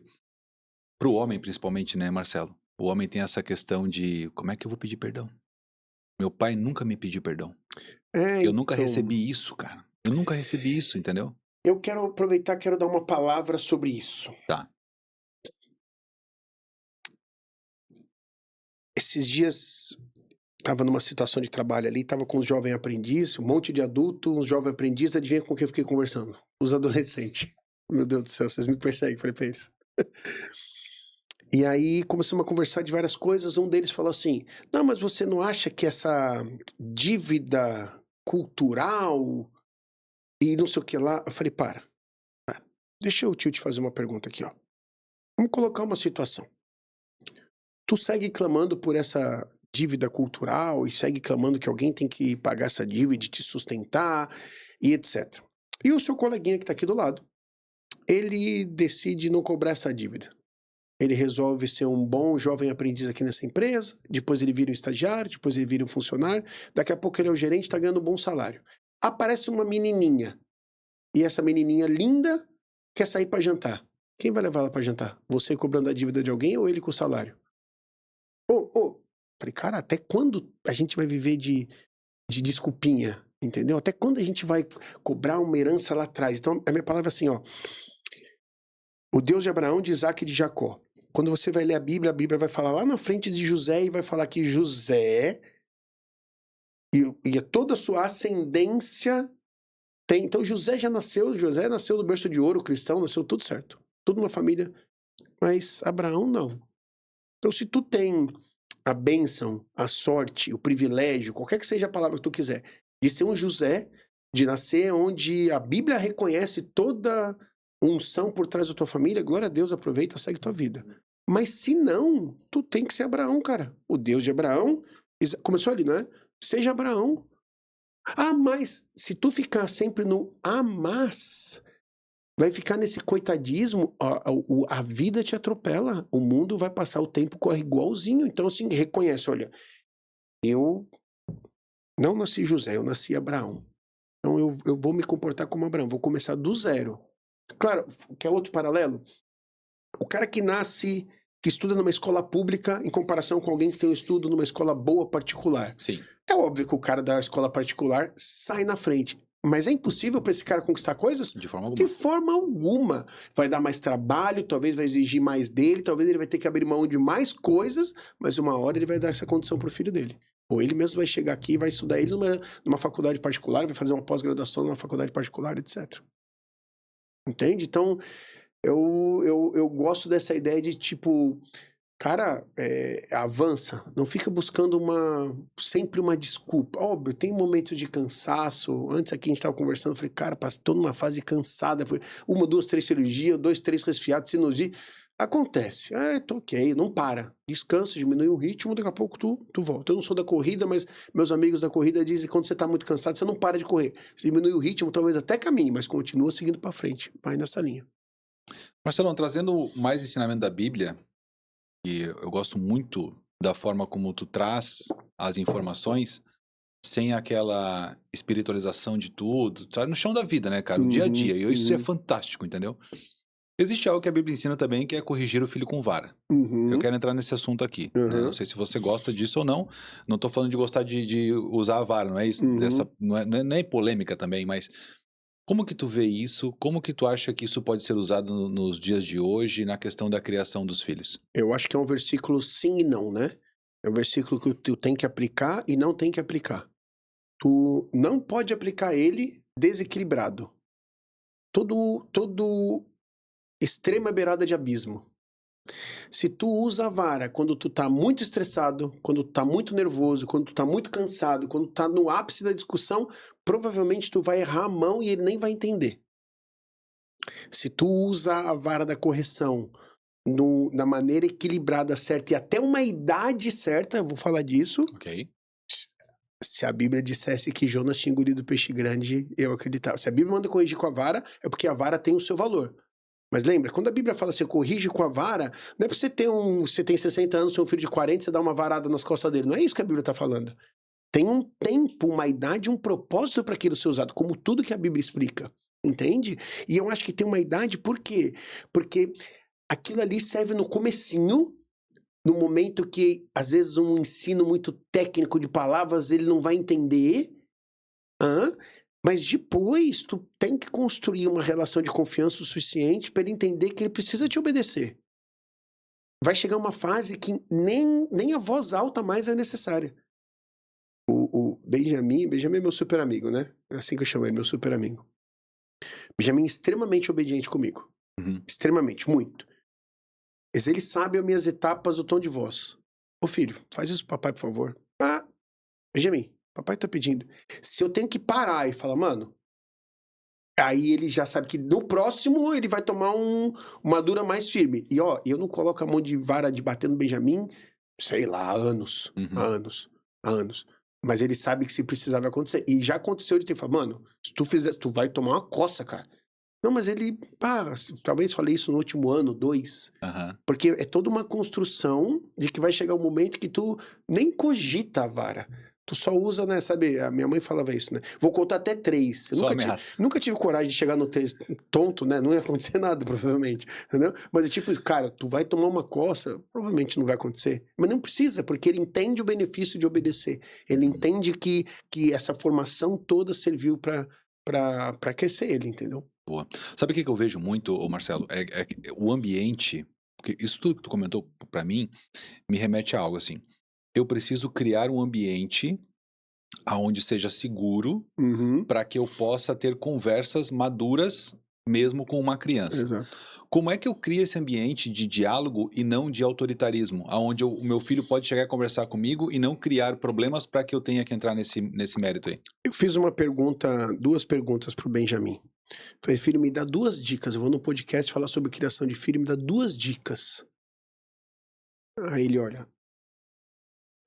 pro homem principalmente, né, Marcelo, o homem tem essa questão de, como é que eu vou pedir perdão? Meu pai nunca me pediu perdão. Eu nunca recebi isso, cara. Eu nunca recebi isso, entendeu? Eu quero aproveitar, quero dar uma palavra sobre isso. Tá. Esses dias, tava numa situação de trabalho ali, tava com os jovens aprendizes, um monte de adulto, uns jovens aprendizes, adivinha com quem eu fiquei conversando? Os adolescentes. Meu Deus do céu, vocês me perseguem, falei pra eles. E aí começamos a conversar de várias coisas, um deles falou assim, não, mas você não acha que essa dívida cultural e não sei o que lá... Eu falei, para. Deixa eu te fazer uma pergunta aqui, ó. Vamos colocar uma situação. Tu segue clamando por essa dívida cultural e segue clamando que alguém tem que pagar essa dívida e te sustentar e etc. E o seu coleguinha que tá aqui do lado, ele decide não cobrar essa dívida. Ele resolve ser um bom jovem aprendiz aqui nessa empresa, depois ele vira um estagiário, depois ele vira um funcionário, daqui a pouco ele é o gerente e tá ganhando um bom salário. Aparece uma menininha, e essa menininha linda quer sair para jantar. Quem vai levar ela para jantar? Você cobrando a dívida de alguém ou ele com o salário? Falei, cara, até quando a gente vai viver de desculpinha, entendeu? Até quando a gente vai cobrar uma herança lá atrás? Então, a minha palavra é assim, ó. O Deus de Abraão, de Isaac e de Jacó. Quando você vai ler a Bíblia vai falar lá na frente de José e vai falar que José e toda a sua ascendência tem. Então José nasceu do berço de ouro, cristão, nasceu tudo certo. Tudo uma família. Mas Abraão não. Então se tu tem a bênção, a sorte, o privilégio, qualquer que seja a palavra que tu quiser, de ser um José, de nascer onde a Bíblia reconhece toda unção por trás da tua família, glória a Deus, aproveita, segue tua vida. Mas se não, tu tem que ser Abraão, cara. O Deus de Abraão, começou ali, não é? Seja Abraão. Mas se tu ficar sempre no mas, vai ficar nesse coitadismo, a vida te atropela, o mundo vai passar, o tempo corre igualzinho. Então assim, reconhece, olha, eu não nasci José, eu nasci Abraão. Então eu vou me comportar como Abraão, vou começar do zero. Claro, quer outro paralelo? O cara que estuda numa escola pública em comparação com alguém que tem um estudo numa escola boa particular. Sim. É óbvio que o cara da escola particular sai na frente. Mas é impossível para esse cara conquistar coisas? De forma alguma. De forma alguma. Vai dar mais trabalho, talvez vai exigir mais dele, talvez ele vai ter que abrir mão de mais coisas, mas uma hora ele vai dar essa condição pro filho dele. Ou ele mesmo vai chegar aqui e vai estudar ele numa faculdade particular, vai fazer uma pós-graduação numa faculdade particular, etc. Entende? Então, eu gosto dessa ideia de tipo, Cara, avança. Não fica buscando sempre uma desculpa. Óbvio, tem momentos de cansaço. Antes aqui a gente estava conversando, eu falei, cara, tô numa fase cansada. Uma, duas, três cirurgias, 2, 3 resfriados, sinusite. Acontece. Tô ok, não para. Descansa, diminui o ritmo, daqui a pouco tu volta. Eu não sou da corrida, mas meus amigos da corrida dizem que quando você tá muito cansado, você não para de correr. Você diminui o ritmo, talvez até caminhe, mas continua seguindo para frente. Vai nessa linha. Marcelão, trazendo mais ensinamento da Bíblia, e eu gosto muito da forma como tu traz as informações, sem aquela espiritualização de tudo, tá no chão da vida, né, cara? O dia a dia. E isso é fantástico, entendeu? Existe algo que a Bíblia ensina também, que é corrigir o filho com vara. Eu quero entrar nesse assunto aqui. Né? Não sei se você gosta disso ou não. Não tô falando de gostar de usar a vara, não é isso? Não é polêmica também, mas como que tu vê isso? Como que tu acha que isso pode ser usado nos dias de hoje, na questão da criação dos filhos? Eu acho que é um versículo sim e não, né? É um versículo que tu tem que aplicar e não tem que aplicar. Tu não pode aplicar ele desequilibrado. Todo extrema beirada de abismo. Se tu usa a vara quando tu tá muito estressado, quando tu tá muito nervoso, quando tu tá muito cansado, quando tu tá no ápice da discussão, provavelmente tu vai errar a mão e ele nem vai entender. Se tu usa a vara da correção na maneira equilibrada, certa e até uma idade certa, eu vou falar disso. Ok. Se a Bíblia dissesse que Jonas tinha engolido peixe grande, eu acreditava. Se a Bíblia manda corrigir com a vara, é porque a vara tem o seu valor. Mas lembra, quando a Bíblia fala assim, corrige com a vara, não é pra você ter você tem 60 anos, tem um filho de 40, você dá uma varada nas costas dele. Não é isso que a Bíblia tá falando. Tem um tempo, uma idade, um propósito para aquilo ser usado, como tudo que a Bíblia explica. Entende? E eu acho que tem uma idade, por quê? Porque aquilo ali serve no comecinho, no momento que, às vezes, um ensino muito técnico de palavras, ele não vai entender. Mas depois, tu tem que construir uma relação de confiança o suficiente para ele entender que ele precisa te obedecer. Vai chegar uma fase que nem a voz alta mais é necessária. O Benjamin é meu super amigo, né? É assim que eu chamo ele, meu super amigo. Benjamin é extremamente obediente comigo. Extremamente, muito. Mas ele sabe as minhas etapas do tom de voz. Ô filho, faz isso pro papai, por favor. Benjamin, papai tá pedindo. Se eu tenho que parar e falar, mano, aí ele já sabe que no próximo ele vai tomar uma dura mais firme. E eu não coloco a mão de vara de bater no Benjamin, sei lá, há anos. Mas ele sabe que se precisar vai acontecer. E já aconteceu de ter falado, mano, se tu fizer, tu vai tomar uma coça, cara. Não, mas ele, talvez falei isso no último ano, 2. Porque é toda uma construção de que vai chegar um momento que tu nem cogita a vara. Tu só usa, né, sabe? A minha mãe falava isso, né? Vou contar até 3. Nunca tive coragem de chegar no 3 tonto, né? Não ia acontecer nada, provavelmente. Entendeu? Mas é tipo, cara, tu vai tomar uma coça, provavelmente não vai acontecer. Mas não precisa, porque ele entende o benefício de obedecer. Ele entende que essa formação toda serviu pra aquecer ele, entendeu? Boa. Sabe o que eu vejo muito, Marcelo? É o ambiente, porque isso tudo que tu comentou pra mim, me remete a algo assim. Eu preciso criar um ambiente aonde seja seguro para que eu possa ter conversas maduras mesmo com uma criança. Exato. Como é que eu crio esse ambiente de diálogo e não de autoritarismo, aonde o meu filho pode chegar a conversar comigo e não criar problemas para que eu tenha que entrar nesse mérito aí? Eu fiz 2 perguntas pro Benjamin. Falei, filho, me dá 2 dicas. Eu vou no podcast falar sobre criação de filho, me dá 2 dicas. Aí ele, olha,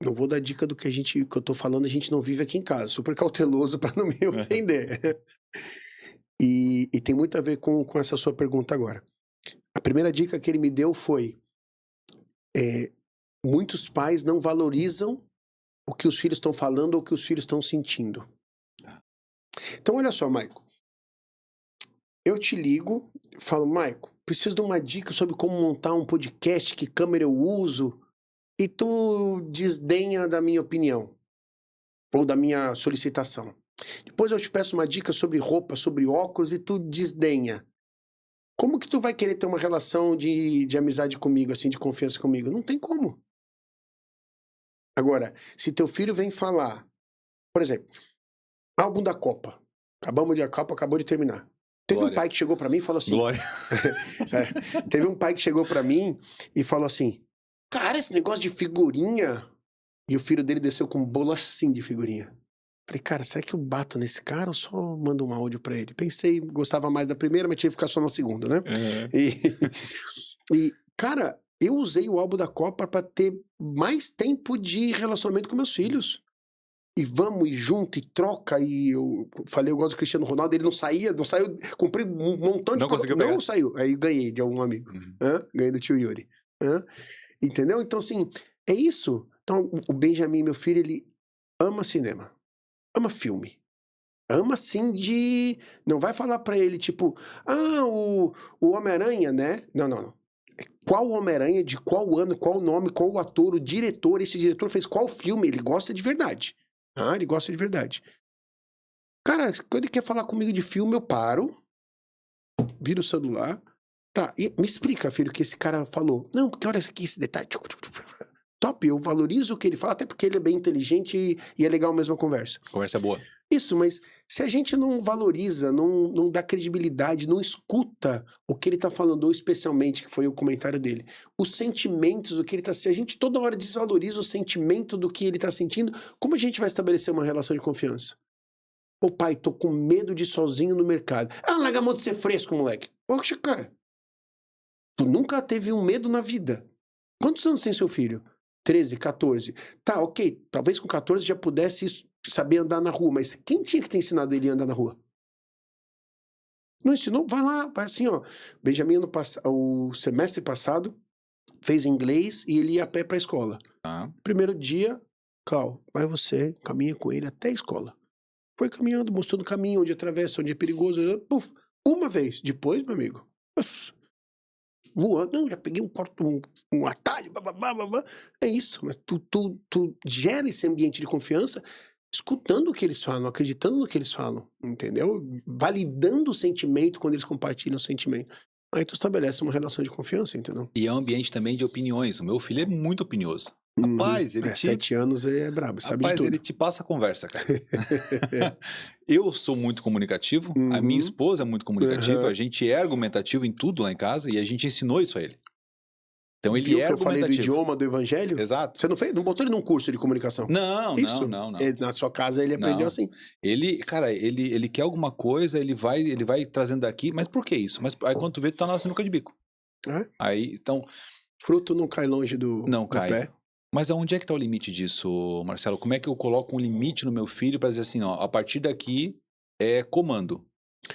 não vou dar dica do que eu tô falando, a gente não vive aqui em casa. Super cauteloso para não me ofender. E tem muito a ver com essa sua pergunta agora. A primeira dica que ele me deu foi, muitos pais não valorizam o que os filhos estão falando ou o que os filhos estão sentindo. Então, olha só, Maico. Eu te ligo, falo, Maico, preciso de uma dica sobre como montar um podcast, que câmera eu uso, e tu desdenha da minha opinião, ou da minha solicitação. Depois eu te peço uma dica sobre roupa, sobre óculos, e tu desdenha. Como que tu vai querer ter uma relação de amizade comigo, assim, de confiança comigo? Não tem como. Agora, se teu filho vem falar, por exemplo, álbum da Copa. A Copa acabou de terminar. Teve um pai que chegou pra mim e falou assim... Glória. Teve um pai que chegou pra mim e falou assim, cara, esse negócio de figurinha. E o filho dele desceu com um bolo assim de figurinha. Falei, cara, será que eu bato nesse cara ou só mando um áudio pra ele? Pensei, gostava mais da primeira, mas tinha que ficar só na segunda, né? Uhum. Cara, eu usei o álbum da Copa pra ter mais tempo de relacionamento com meus filhos. E vamos, e junto, e troca, e eu falei, eu gosto do Cristiano Ronaldo, ele não saiu, comprei um montão de... Não conseguiu pegar? Não saiu, aí ganhei de algum amigo, ganhei do tio Yuri. Entendeu? Então, assim, é isso. Então, o Benjamin, meu filho, ele ama cinema, ama filme. Ama assim de... Não vai falar pra ele, tipo, o Homem-Aranha, né? Não. Qual Homem-Aranha, de qual ano, qual nome, qual o ator, o diretor, esse diretor fez qual filme, ele gosta de verdade. Ele gosta de verdade. Cara, quando ele quer falar comigo de filme, eu paro, viro o celular, tá, e me explica, filho, o que esse cara falou. Não, porque olha aqui esse detalhe. Top, eu valorizo o que ele fala, até porque ele é bem inteligente e é legal mesmo a conversa. Conversa boa. Isso, mas se a gente não valoriza, não dá credibilidade, não escuta o que ele tá falando, ou especialmente, que foi o comentário dele, os sentimentos, o que ele tá... Se a gente toda hora desvaloriza o sentimento do que ele tá sentindo, como a gente vai estabelecer uma relação de confiança? Ô pai, tô com medo de ir sozinho no mercado. Larga a mão de ser fresco, moleque. Poxa, cara, tu nunca teve um medo na vida. Quantos anos tem seu filho? 13, 14. Tá, ok, talvez com 14 já pudesse saber andar na rua, mas quem tinha que ter ensinado ele a andar na rua? Não ensinou? Vai lá, vai assim, ó. Benjamin, o semestre passado, fez inglês e ele ia a pé pra escola. Primeiro dia, Clau, vai você, caminha com ele até a escola. Foi caminhando, mostrando o caminho, onde atravessa, onde é perigoso. Puf, uma vez. Depois, meu amigo, voando, não, já peguei um atalho, babá. É isso, mas tu gera esse ambiente de confiança escutando o que eles falam, acreditando no que eles falam, entendeu? Validando o sentimento quando eles compartilham o sentimento. Aí tu estabelece uma relação de confiança, entendeu? E é um ambiente também de opiniões. O meu filho é muito opinioso. Rapaz, ele 7 anos é brabo, sabe de Rapaz, tudo. ele te passa a conversa, cara. Eu sou muito comunicativo, a minha esposa é muito comunicativa, a gente é argumentativo em tudo lá em casa e a gente ensinou isso a ele. Então ele Viu é que eu falei do argumentativo. idioma do evangelho? Exato. Você não fez? Não botou ele num curso de comunicação? Não. Na sua casa ele aprendeu assim. Ele, cara, ele quer alguma coisa, ele vai trazendo daqui, mas por que isso? Mas aí quando tu vê, tu tá na sinuca de bico. Aí, então... Fruto não cai longe do cai. pé. Mas aonde é que tá o limite disso, Marcelo? Como é que eu coloco um limite no meu filho para dizer assim, ó, a partir daqui é comando,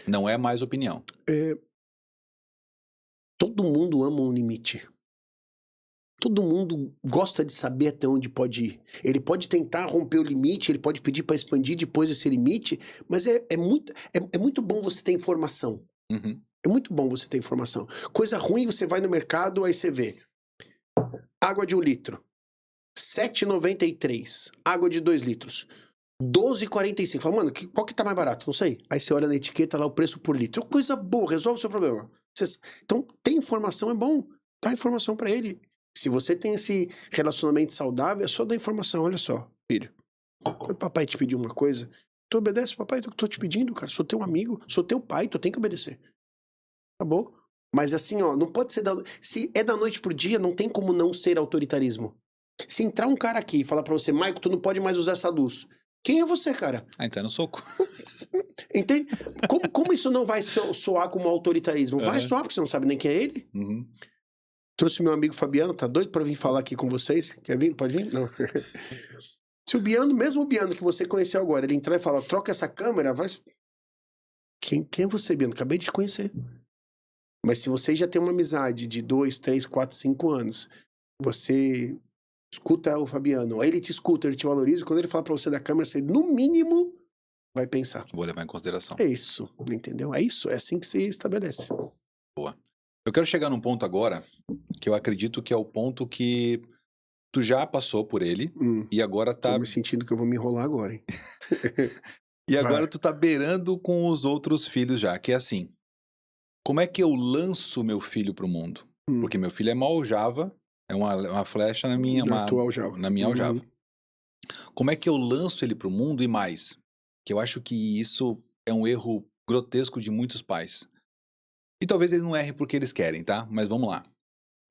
não é mais opinião? Todo mundo ama um limite. Todo mundo gosta de saber até onde pode ir. Ele pode tentar romper o limite, ele pode pedir para expandir depois esse limite, mas é muito bom você ter informação. É muito bom você ter informação. Coisa ruim, você vai no mercado, aí você vê água de 1 litro, R$7,93. Água de 2 litros, R$12,45. Fala, mano, qual que tá mais barato? Não sei. Aí você olha na etiqueta lá o preço por litro. Coisa boa, resolve o seu problema. Então, ter informação é bom. Dá informação pra ele. Se você tem esse relacionamento saudável, é só dar informação. Olha só, filho. Quando o papai te pedir uma coisa, tu obedece, papai, eu tô te pedindo, cara. Sou teu amigo, sou teu pai, tu tem que obedecer. Tá bom? Mas assim, ó, não pode ser se é da noite pro dia, não tem como não ser autoritarismo. Se entrar um cara aqui e falar pra você, Maico, tu não pode mais usar essa luz. Quem é você, cara? Então é no soco. Entende? Como isso não vai soar como autoritarismo? Vai soar, porque você não sabe nem quem é ele. Trouxe meu amigo Fabiano, tá doido pra vir falar aqui com vocês? Quer vir? Pode vir? Não. Se o Biano, mesmo o Biano que você conheceu agora, ele entrar e falar, troca essa câmera, vai... Quem é você, Biano? Acabei de te conhecer. Mas se você já tem uma amizade de 2, 3, 4, 5 anos, você escuta o Fabiano, aí ele te escuta, ele te valoriza, quando ele fala pra você da câmera, você, no mínimo, vai pensar. Vou levar em consideração. É isso, entendeu? É isso, é assim que se estabelece. Boa. Eu quero chegar num ponto agora, que eu acredito que é o ponto que tu já passou por ele, e agora tá... Tô me sentindo que eu vou me enrolar agora, hein? E agora tu tá beirando com os outros filhos já, que é assim, como é que eu lanço meu filho pro mundo? Porque meu filho é uma aljava, é uma flecha na minha aljava. Na minha aljava. Como é que eu lanço ele pro mundo e mais? Que eu acho que isso é um erro grotesco de muitos pais. E talvez ele não erre porque eles querem, tá? Mas vamos lá.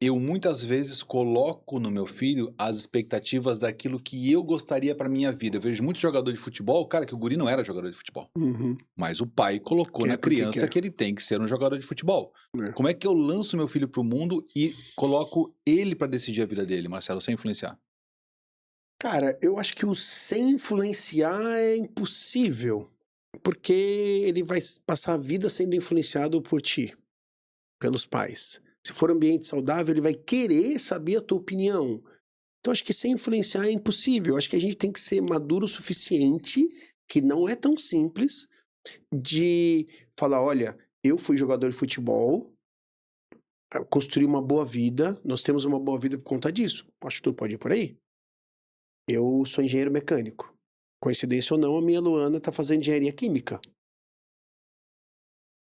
eu muitas vezes coloco no meu filho as expectativas daquilo que eu gostaria para minha vida. Eu vejo muito jogador de futebol, cara, que o guri não era jogador de futebol. Uhum. Mas o pai colocou Quer na porque criança quer. que ele tem que ser um jogador de futebol. É. Como é que eu lanço meu filho pro mundo e coloco ele para decidir a vida dele, Marcelo, sem influenciar? Cara, eu acho que o sem influenciar é impossível, porque ele vai passar a vida sendo influenciado por ti, pelos pais. Se for um ambiente saudável, ele vai querer saber a tua opinião. Então, acho que sem influenciar é impossível. Acho que a gente tem que ser maduro o suficiente, que não é tão simples, de falar: olha, eu fui jogador de futebol, construí uma boa vida, nós temos uma boa vida por conta disso. Acho que tu pode ir por aí. Eu sou engenheiro mecânico. Coincidência ou não, a minha Luana tá fazendo engenharia química.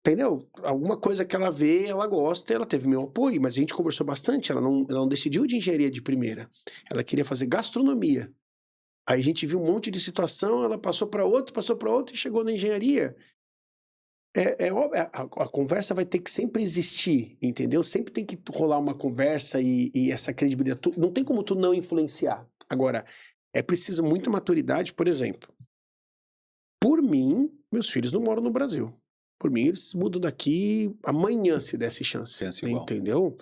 Entendeu? Alguma coisa que ela vê, ela gosta, ela teve meu apoio, mas a gente conversou bastante, ela não decidiu de engenharia de primeira. Ela queria fazer gastronomia. Aí a gente viu um monte de situação, ela passou para outro e chegou na engenharia. A conversa vai ter que sempre existir, entendeu? Sempre tem que rolar uma conversa e essa credibilidade. Não tem como tu não influenciar. Agora, é preciso muita maturidade, por exemplo. Por mim, meus filhos não moram no Brasil. Por mim, eles mudam daqui amanhã, se desse chance. Pensa igual. Entendeu?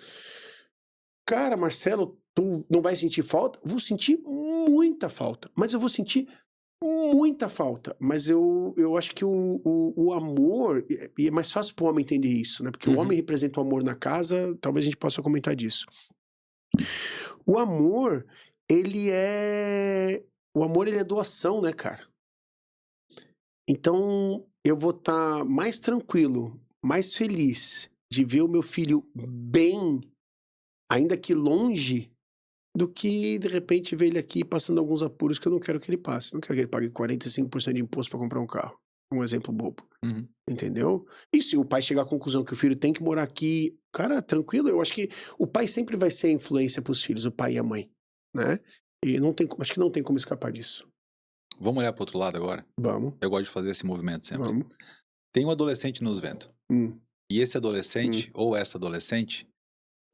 Cara, Marcelo, tu não vai sentir falta? Vou sentir muita falta. Mas eu vou sentir muita falta. Mas eu acho que o amor... E é mais fácil para o homem entender isso, né? Porque o homem representa o amor na casa. Talvez a gente possa comentar disso. O amor, ele é doação, né, cara? Então, eu vou estar mais tranquilo, mais feliz de ver o meu filho bem, ainda que longe, do que, de repente, ver ele aqui passando alguns apuros que eu não quero que ele passe. Não quero que ele pague 45% de imposto para comprar um carro. Um exemplo bobo. Entendeu? E se o pai chegar à conclusão que o filho tem que morar aqui, cara, tranquilo, eu acho que o pai sempre vai ser a influência para os filhos, o pai e a mãe, né? E acho que não tem como escapar disso. Vamos olhar para outro lado agora? Vamos. Eu gosto de fazer esse movimento sempre. Vamos. Tem um adolescente nos vendo. E esse adolescente, ou essa adolescente,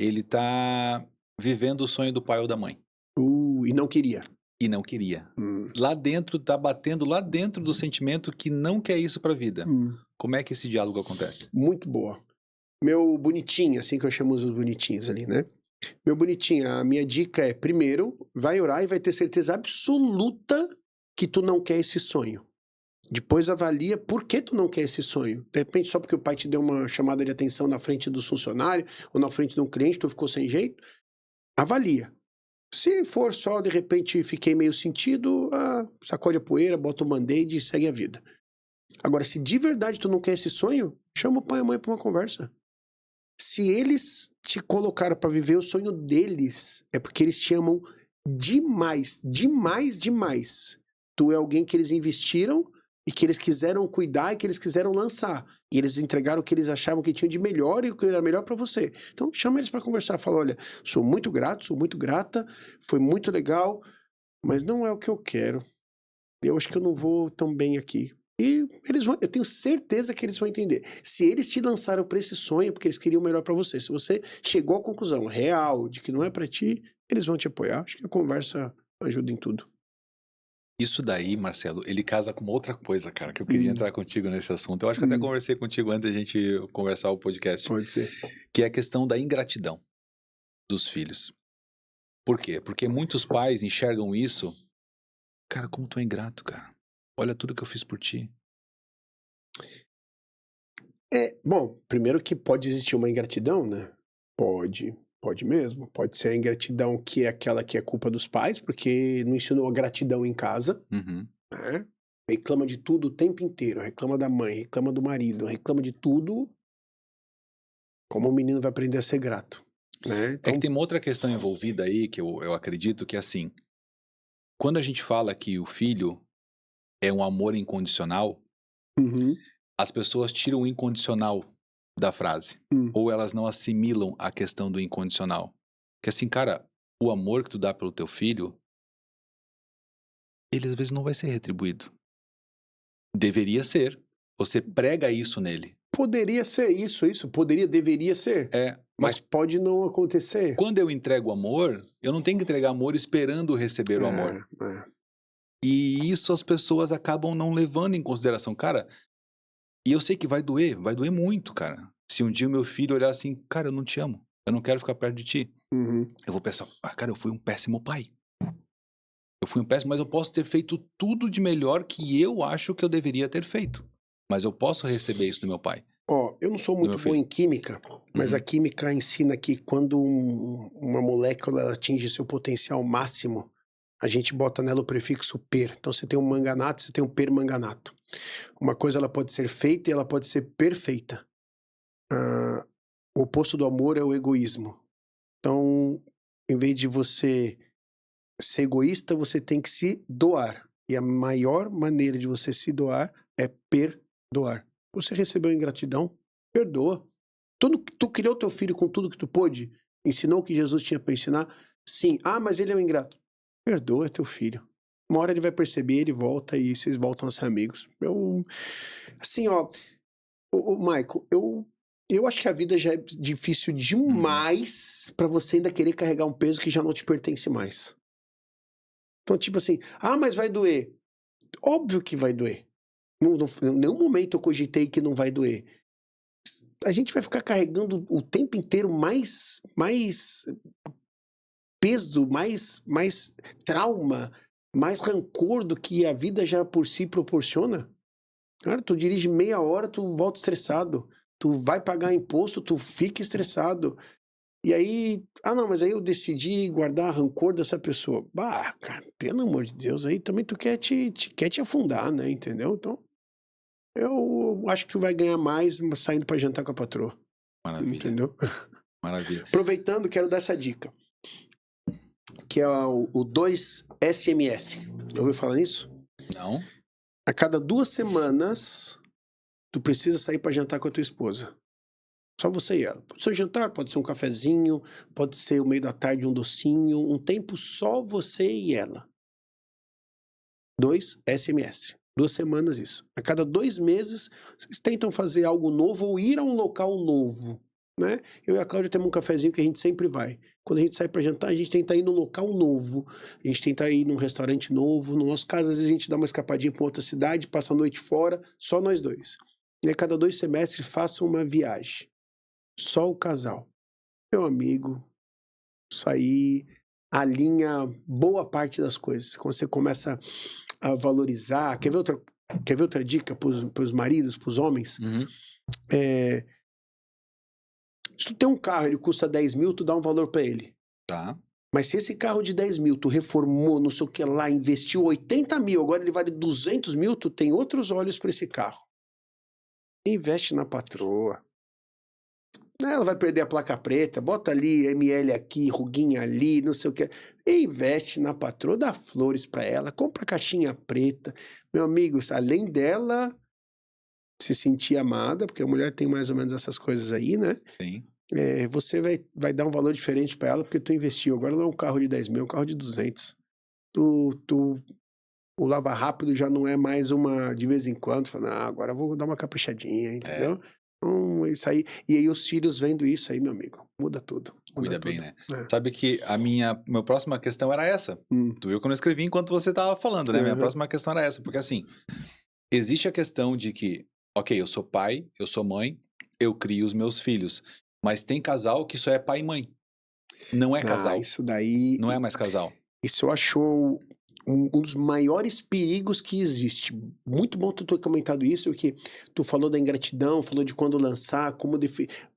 ele tá vivendo o sonho do pai ou da mãe. E não queria. E não queria. Lá dentro, tá batendo lá dentro do sentimento que não quer isso pra vida. Como é que esse diálogo acontece? Muito boa. Meu bonitinho, assim que eu chamo os bonitinhos ali, né? Meu bonitinho, a minha dica é, primeiro, vai orar e vai ter certeza absoluta que tu não quer esse sonho. Depois avalia por que tu não quer esse sonho. De repente, só porque o pai te deu uma chamada de atenção na frente dos funcionários ou na frente de um cliente, tu ficou sem jeito. Avalia. Se for só, de repente, fiquei meio sentido, sacode a poeira, bota o band-aid e segue a vida. Agora, se de verdade tu não quer esse sonho, chama o pai e a mãe pra uma conversa. Se eles te colocaram pra viver o sonho deles, é porque eles te amam demais, demais, demais. Tu é alguém que eles investiram e que eles quiseram cuidar e que eles quiseram lançar. E eles entregaram o que eles achavam que tinham de melhor e o que era melhor pra você. Então, chama eles pra conversar. Fala, olha, sou muito grato, sou muito grata, foi muito legal, mas não é o que eu quero. Eu acho que eu não vou tão bem aqui. E eles vão, eu tenho certeza que eles vão entender. Se eles te lançaram pra esse sonho, é porque eles queriam o melhor pra você. Se você chegou à conclusão real de que não é pra ti, eles vão te apoiar. Acho que a conversa ajuda em tudo. Isso daí, Marcelo, ele casa com uma outra coisa, cara, que eu queria entrar contigo nesse assunto. Eu acho que até conversei contigo antes da gente conversar o podcast. Pode ser. Que é a questão da ingratidão dos filhos. Por quê? Porque muitos pais enxergam isso. Cara, como tu é ingrato, cara. Olha tudo que eu fiz por ti. Bom, primeiro que pode existir uma ingratidão, né? Pode mesmo. Pode ser a ingratidão que é aquela que é culpa dos pais, porque não ensinou a gratidão em casa, né? Reclama de tudo o tempo inteiro, reclama da mãe, reclama do marido, reclama de tudo. Como o menino vai aprender a ser grato, né? Então, É que tem uma outra questão envolvida aí, que eu acredito que é assim, quando a gente fala que o filho é um amor incondicional, as pessoas tiram o incondicional da frase. Ou elas não assimilam a questão do incondicional. Que assim, cara, o amor que tu dá pelo teu filho, ele às vezes não vai ser retribuído. Deveria ser. Você prega isso nele. Poderia ser isso. Deveria ser. Mas pode não acontecer. Quando eu entrego amor, eu não tenho que entregar amor esperando receber o amor. E isso as pessoas acabam não levando em consideração. Cara, e eu sei que vai doer muito, cara. Se um dia o meu filho olhar assim, cara, eu não te amo, eu não quero ficar perto de ti. Eu vou pensar, cara, eu fui um péssimo pai. Eu fui um péssimo, mas eu posso ter feito tudo de melhor que eu acho que eu deveria ter feito. Mas eu posso receber isso do meu pai. Ó, eu não sou muito bom em química, mas a química ensina que quando uma molécula ela atinge seu potencial máximo, a gente bota nela o prefixo per. Então você tem um manganato, você tem um permanganato. Uma coisa ela pode ser feita e ela pode ser perfeita. O oposto do amor é o egoísmo. Então, em vez de você ser egoísta, você tem que se doar. E a maior maneira de você se doar é perdoar. Você recebeu ingratidão? Perdoa. Tu criou teu filho com tudo que tu pôde? Ensinou o que Jesus tinha para ensinar? Sim. Ah, mas ele é um ingrato. Perdoa teu filho. Uma hora ele vai perceber, ele volta e vocês voltam a ser amigos. Assim, ó, Michael, eu acho que a vida já é difícil demais para você ainda querer carregar um peso que já não te pertence mais. Então, tipo assim, mas vai doer. Óbvio que vai doer. Em nenhum momento eu cogitei que não vai doer. A gente vai ficar carregando o tempo inteiro mais peso, mais trauma, mais rancor do que a vida já por si proporciona. Cara, tu dirige meia hora, tu volta estressado. Tu vai pagar imposto, tu fica estressado. E aí, não, mas aí eu decidi guardar rancor dessa pessoa. Bah, cara, pelo amor de Deus, aí também tu quer te afundar, né, entendeu? Então, eu acho que tu vai ganhar mais saindo pra jantar com a patroa. Maravilha. Entendeu? Maravilha. Aproveitando, quero dar essa dica. Que é o 2SMS. Ouviu falar nisso? Não. A cada 2 semanas, tu precisa sair pra jantar com a tua esposa. Só você e ela. Pode ser um jantar, pode ser um cafezinho, pode ser o meio da tarde um docinho, um tempo só você e ela. 2 SMS. 2 semanas isso. A cada 2 meses, vocês tentam fazer algo novo ou ir a um local novo, né? Eu e a Cláudia temos um cafezinho que a gente sempre vai. Quando a gente sai para jantar, a gente tenta ir num local novo. A gente tenta ir num restaurante novo. No nosso caso, às vezes a gente dá uma escapadinha para outra cidade, passa a noite fora, só nós dois. E a cada 2 semestres, façam uma viagem. Só o casal. Meu amigo, isso aí alinha boa parte das coisas. Quando você começa a valorizar... Quer ver outra dica para os maridos, para os homens? Se tu tem um carro, ele custa 10 mil, tu dá um valor para ele. Tá. Mas se esse carro de 10 mil, tu reformou, não sei o que lá, investiu 80 mil, agora ele vale 200 mil, tu tem outros olhos para esse carro. Investe na patroa. Ela vai perder a placa preta, bota ali ML aqui, ruguinha ali, não sei o que. Investe na patroa, dá flores para ela, compra caixinha preta. Meu amigo, além dela se sentir amada, porque a mulher tem mais ou menos essas coisas aí, né? Sim. Você vai dar um valor diferente para ela porque tu investiu. Agora não é um carro de 10 mil, é um carro de 200. O lava rápido já não é mais uma de vez em quando. Fala, agora eu vou dar uma caprichadinha, entendeu? Isso aí. E aí os filhos vendo isso aí, meu amigo, muda tudo. Cuida bem, né? Sabe que minha próxima questão era essa. Tu viu que eu não escrevi enquanto você tava falando, né? Minha próxima questão era essa. Porque assim, existe a questão de que, ok, eu sou pai, eu sou mãe, eu crio os meus filhos. Mas tem casal que só é pai e mãe. Não é casal. Isso daí... Não é mais casal. Isso eu acho um dos maiores perigos que existe. Muito bom tu ter comentado isso, porque tu falou da ingratidão, falou de quando lançar, como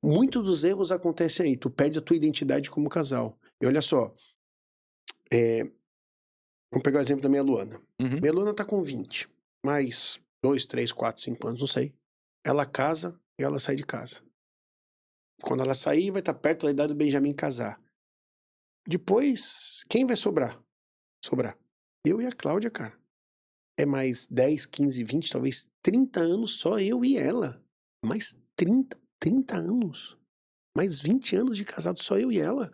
muitos dos erros acontecem aí. Tu perde a tua identidade como casal. E olha só, vamos pegar o exemplo da minha Luana. Minha Luana tá com 20, mais 2, 3, 4, 5 anos, não sei. Ela casa e ela sai de casa. Quando ela sair, vai estar perto da idade do Benjamin casar. Depois, quem vai sobrar? Eu e a Cláudia, cara. É mais 10, 15, 20, talvez 30 anos só eu e ela. Mais 30 anos. Mais 20 anos de casado só eu e ela.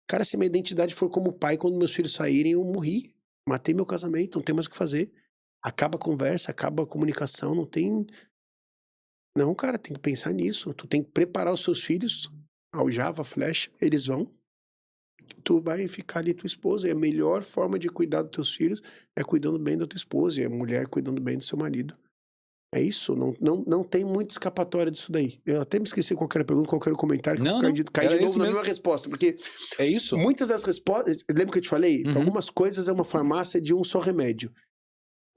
Cara, se minha identidade for como pai, quando meus filhos saírem, eu morri. Matei meu casamento, não tem mais o que fazer. Acaba a conversa, acaba a comunicação, não tem... Não, cara, tem que pensar nisso. Tu tem que preparar os seus filhos aljava, flecha, eles vão. Tu vai ficar ali tua esposa. E a melhor forma de cuidar dos teus filhos é cuidando bem da tua esposa. E a mulher cuidando bem do seu marido. É isso. Não tem muita escapatória disso daí. Eu até me esqueci qual era a pergunta, qual era o comentário. Não, Cai de era novo isso na mesmo. mesma resposta. Porque É isso? muitas das respostas... Lembra que eu te falei? Pra Uhum. algumas coisas é uma farmácia de um só remédio.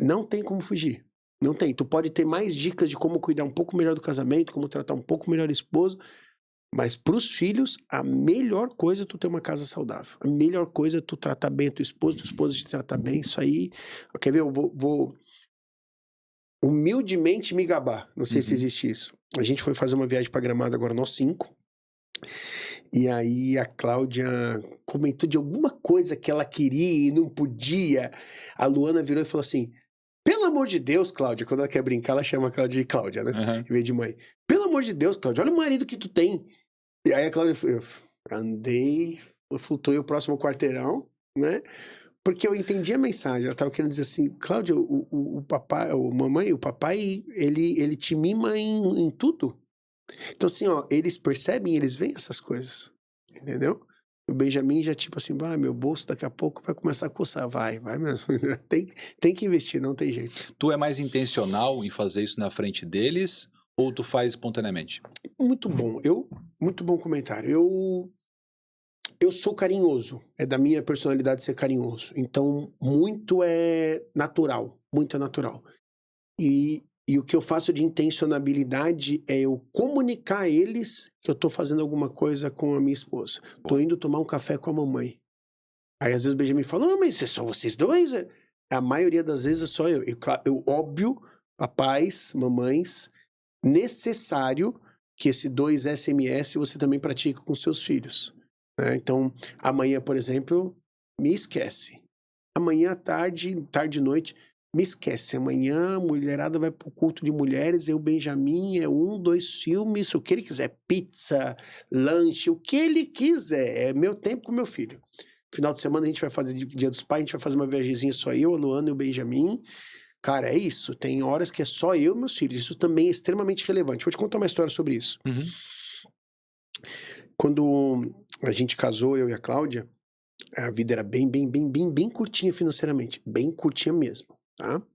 Não tem como fugir. Não tem. Tu pode ter mais dicas de como cuidar um pouco melhor do casamento, como tratar um pouco melhor a esposa. Mas pros filhos, a melhor coisa é tu ter uma casa saudável. A melhor coisa é tu tratar bem a tua esposa te tratar bem. Isso aí... Quer ver? Eu vou humildemente me gabar. Não sei se existe isso. A gente foi fazer uma viagem pra Gramado agora, nós 5. E aí a Cláudia comentou de alguma coisa que ela queria e não podia. A Luana virou e falou assim: pelo amor de Deus, Cláudia. Quando ela quer brincar, ela chama aquela de Cláudia, né? Uhum. Em vez de mãe. Pelo amor de Deus, Cláudia, olha o marido que tu tem. E aí a Cláudia eu andei, eu flutuei o próximo quarteirão, né? Porque eu entendi a mensagem. Ela tava querendo dizer assim: Cláudia, o papai, o papai, ele te mima em tudo. Então, assim, ó, eles percebem, eles veem essas coisas, entendeu? O Benjamin já, tipo assim, meu bolso daqui a pouco vai começar a coçar. Vai mesmo. Tem que investir, não tem jeito. Tu é mais intencional em fazer isso na frente deles ou tu faz espontaneamente? Muito bom. Muito bom comentário. Eu sou carinhoso. É da minha personalidade ser carinhoso. Então, muito é natural. Muito é natural. E o que eu faço de intencionalidade é eu comunicar a eles que eu tô fazendo alguma coisa com a minha esposa. Tô indo tomar um café com a mamãe. Aí às vezes o Benjamin fala: não, mas é só vocês dois? A maioria das vezes é só eu. Óbvio, papais, mamães, necessário que esse 2 SMS você também pratique com seus filhos, né? Então, amanhã, por exemplo, me esquece. Amanhã, tarde e noite, me esquece. Amanhã a mulherada vai pro culto de mulheres, Benjamin, 2 filmes, o que ele quiser, pizza, lanche, o que ele quiser. É meu tempo com meu filho. Final de semana a gente vai fazer Dia dos Pais, a gente vai fazer uma viagemzinha só eu, a Luana e o Benjamin. Cara, é isso. Tem horas que é só eu e meus filhos. Isso também é extremamente relevante. Vou te contar uma história sobre isso. Uhum. Quando a gente casou, eu e a Cláudia, a vida era bem curtinha financeiramente. Bem curtinha mesmo, tá?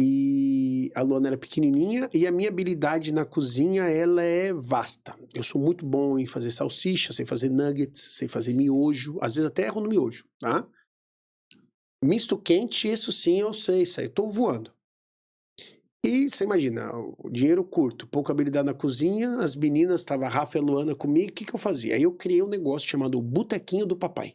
E a Luana era pequenininha e a minha habilidade na cozinha, ela é vasta. Eu sou muito bom em fazer salsicha, sei fazer nuggets, sei fazer miojo. Às vezes até erro no miojo, tá? Misto quente, isso sim eu sei, isso aí eu tô voando. E você imagina, o dinheiro curto, pouca habilidade na cozinha, as meninas, tava a Rafa e a Luana comigo, o que eu fazia? Aí eu criei um negócio chamado Botequinho do Papai.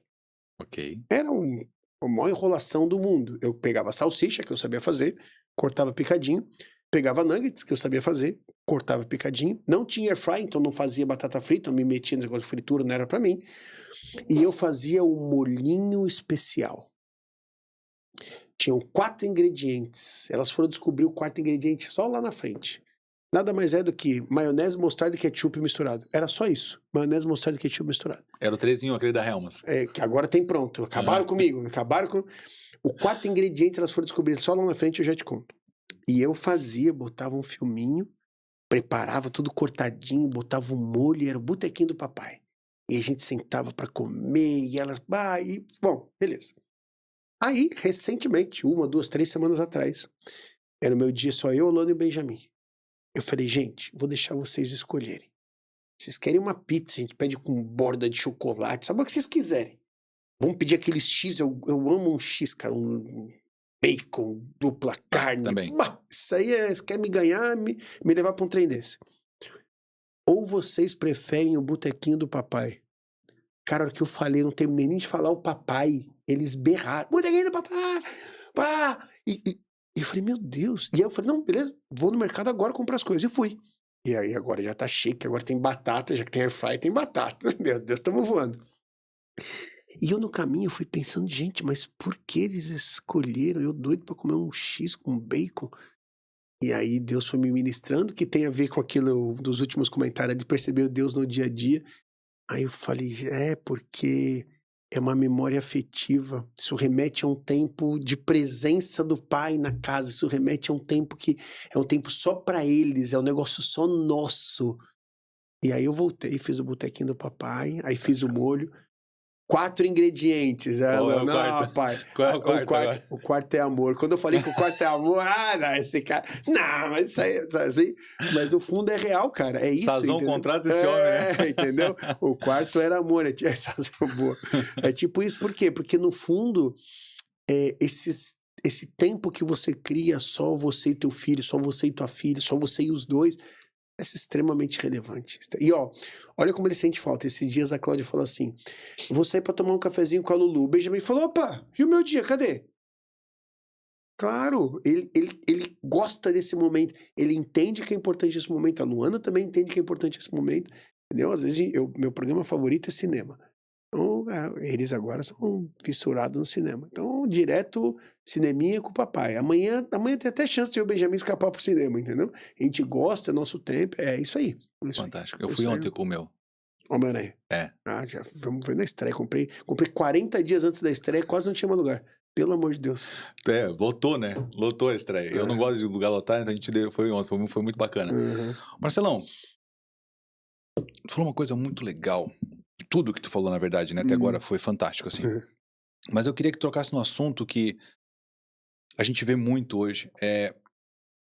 Ok. Era a maior enrolação do mundo. Eu pegava salsicha, que eu sabia fazer, cortava picadinho, pegava nuggets, que eu sabia fazer, cortava picadinho. Não tinha air fry, então não fazia batata frita, eu me metia nesse negócio de fritura, não era pra mim. E eu fazia o molhinho especial. Tinham 4 ingredientes. Elas foram descobrir o 4º ingrediente só lá na frente. Nada mais é do que maionese, mostarda e ketchup misturado. Era só isso. Maionese, mostarda e ketchup misturado. Era o 3 aquele da Helmas. Que agora tem pronto. Acabaram comigo. Acabaram com... O 4º ingrediente elas foram descobrir só lá na frente, eu já te conto. E eu fazia, botava um filminho, preparava tudo cortadinho, botava um molho, e era o botequinho do papai. E a gente sentava pra comer, e elas... Bom, beleza. Aí, recentemente, 1, 2, 3 semanas atrás, era o meu dia só eu, Alana e o Benjamin. Eu falei: gente, vou deixar vocês escolherem. Vocês querem uma pizza, a gente pede com borda de chocolate, sabe o que vocês quiserem. Vamos pedir aqueles X, eu amo um X, cara, um bacon, dupla carne. Também. Isso aí você quer me ganhar, me levar pra um trem desse. Ou vocês preferem o botequinho do papai? Cara, a hora que eu falei, não terminei nem de falar o papai, eles berraram: botequinho do papai! Pá! E eu falei: meu Deus. E aí eu falei: não, beleza, vou no mercado agora comprar as coisas. E fui. E aí agora já tá chique, agora tem batata, já que tem air fry, tem batata. Meu Deus, estamos voando. E eu no caminho fui pensando: gente, mas por que eles escolheram? Eu doido pra comer um X com bacon. E aí Deus foi me ministrando, que tem a ver com aquilo dos últimos comentários, de perceber Deus no dia a dia. Aí eu falei: porque é uma memória afetiva. Isso remete a um tempo de presença do pai na casa. Isso remete a um tempo que é um tempo só pra eles, é um negócio só nosso. E aí eu voltei, fiz o botequinho do papai, aí fiz o molho. 4 ingredientes. Qual é o Não, quarto? pai. Qual é o quarto agora? O quarto é amor. Quando eu falei que o quarto é amor, não, esse cara. Não, mas isso aí, sabe assim? Mas no fundo é real, cara. É isso. Sazon entendeu? contrata esse homem, né? Entendeu? O quarto era amor. Sazon boa. É tipo isso, por quê? Porque no fundo, esse tempo que você cria, só você e teu filho, só você e tua filha, só você e os dois. É extremamente relevante. E ó, olha como ele sente falta. Esses dias a Cláudia falou assim: vou sair pra tomar um cafezinho com a Lulu. O Benjamin falou: opa, e o meu dia, cadê? Claro, ele gosta desse momento. Ele entende que é importante esse momento. A Luana também entende que é importante esse momento. Entendeu? Às vezes, meu programa favorito é cinema. Então, eles agora são fissurados no cinema. Então, direto, cineminha com o papai. Amanhã tem até chance de o Benjamin escapar pro cinema, entendeu? A gente gosta, é nosso tempo, é isso aí. É isso Fantástico. aí. Eu fui ontem com o meu. Homem-Aranha. É. Já fomos na estreia. Comprei 40 dias antes da estreia, quase não tinha mais lugar. Pelo amor de Deus. Lotou, né? Lotou a estreia. Eu não gosto de lugar lotar, então a gente foi ontem. Foi muito bacana. Marcelão, tu falou uma coisa muito legal. Tudo que tu falou, na verdade, né? Até agora foi fantástico, assim. Mas eu queria que trocasse no assunto que a gente vê muito hoje.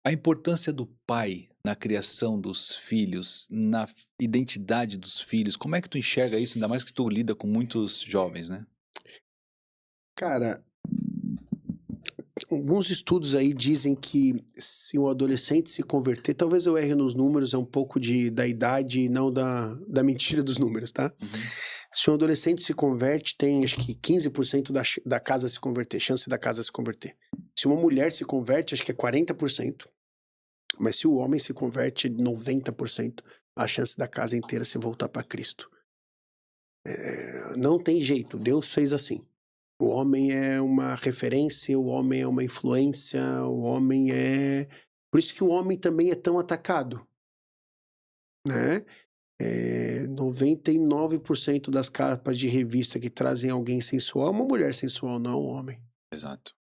A importância do pai na criação dos filhos, na identidade dos filhos. Como é que tu enxerga isso? Ainda mais que tu lida com muitos jovens, né? Cara, alguns estudos aí dizem que se um adolescente se converter, talvez eu erre nos números, é um pouco da idade e não da mentira dos números, tá? Se um adolescente se converte, tem acho que 15% da casa se converter, chance da casa se converter. Se uma mulher se converte, acho que é 40%. Mas se o homem se converte, é 90% a chance da casa inteira se voltar para Cristo. Não tem jeito, Deus fez assim. O homem é uma referência, o homem é uma influência, o homem é... Por isso que o homem também é tão atacado, né? 99% das capas de revista que trazem alguém sensual é uma mulher sensual, não um homem. Exato.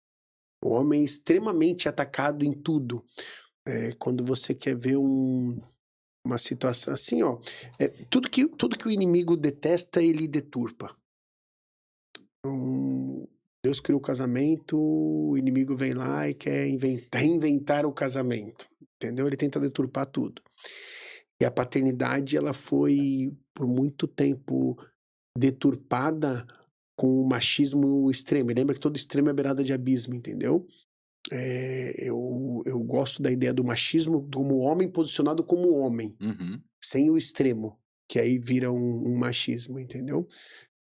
O homem é extremamente atacado em tudo. Quando você quer ver uma situação assim, ó, tudo que o inimigo detesta, ele deturpa. Deus criou o casamento, o inimigo vem lá e quer reinventar o casamento, entendeu? Ele tenta deturpar tudo. E a paternidade, ela foi por muito tempo deturpada com o machismo extremo. E lembra que todo extremo é beirada de abismo, entendeu? Eu gosto da ideia do machismo como homem posicionado como homem, sem o extremo, que aí vira um machismo, entendeu?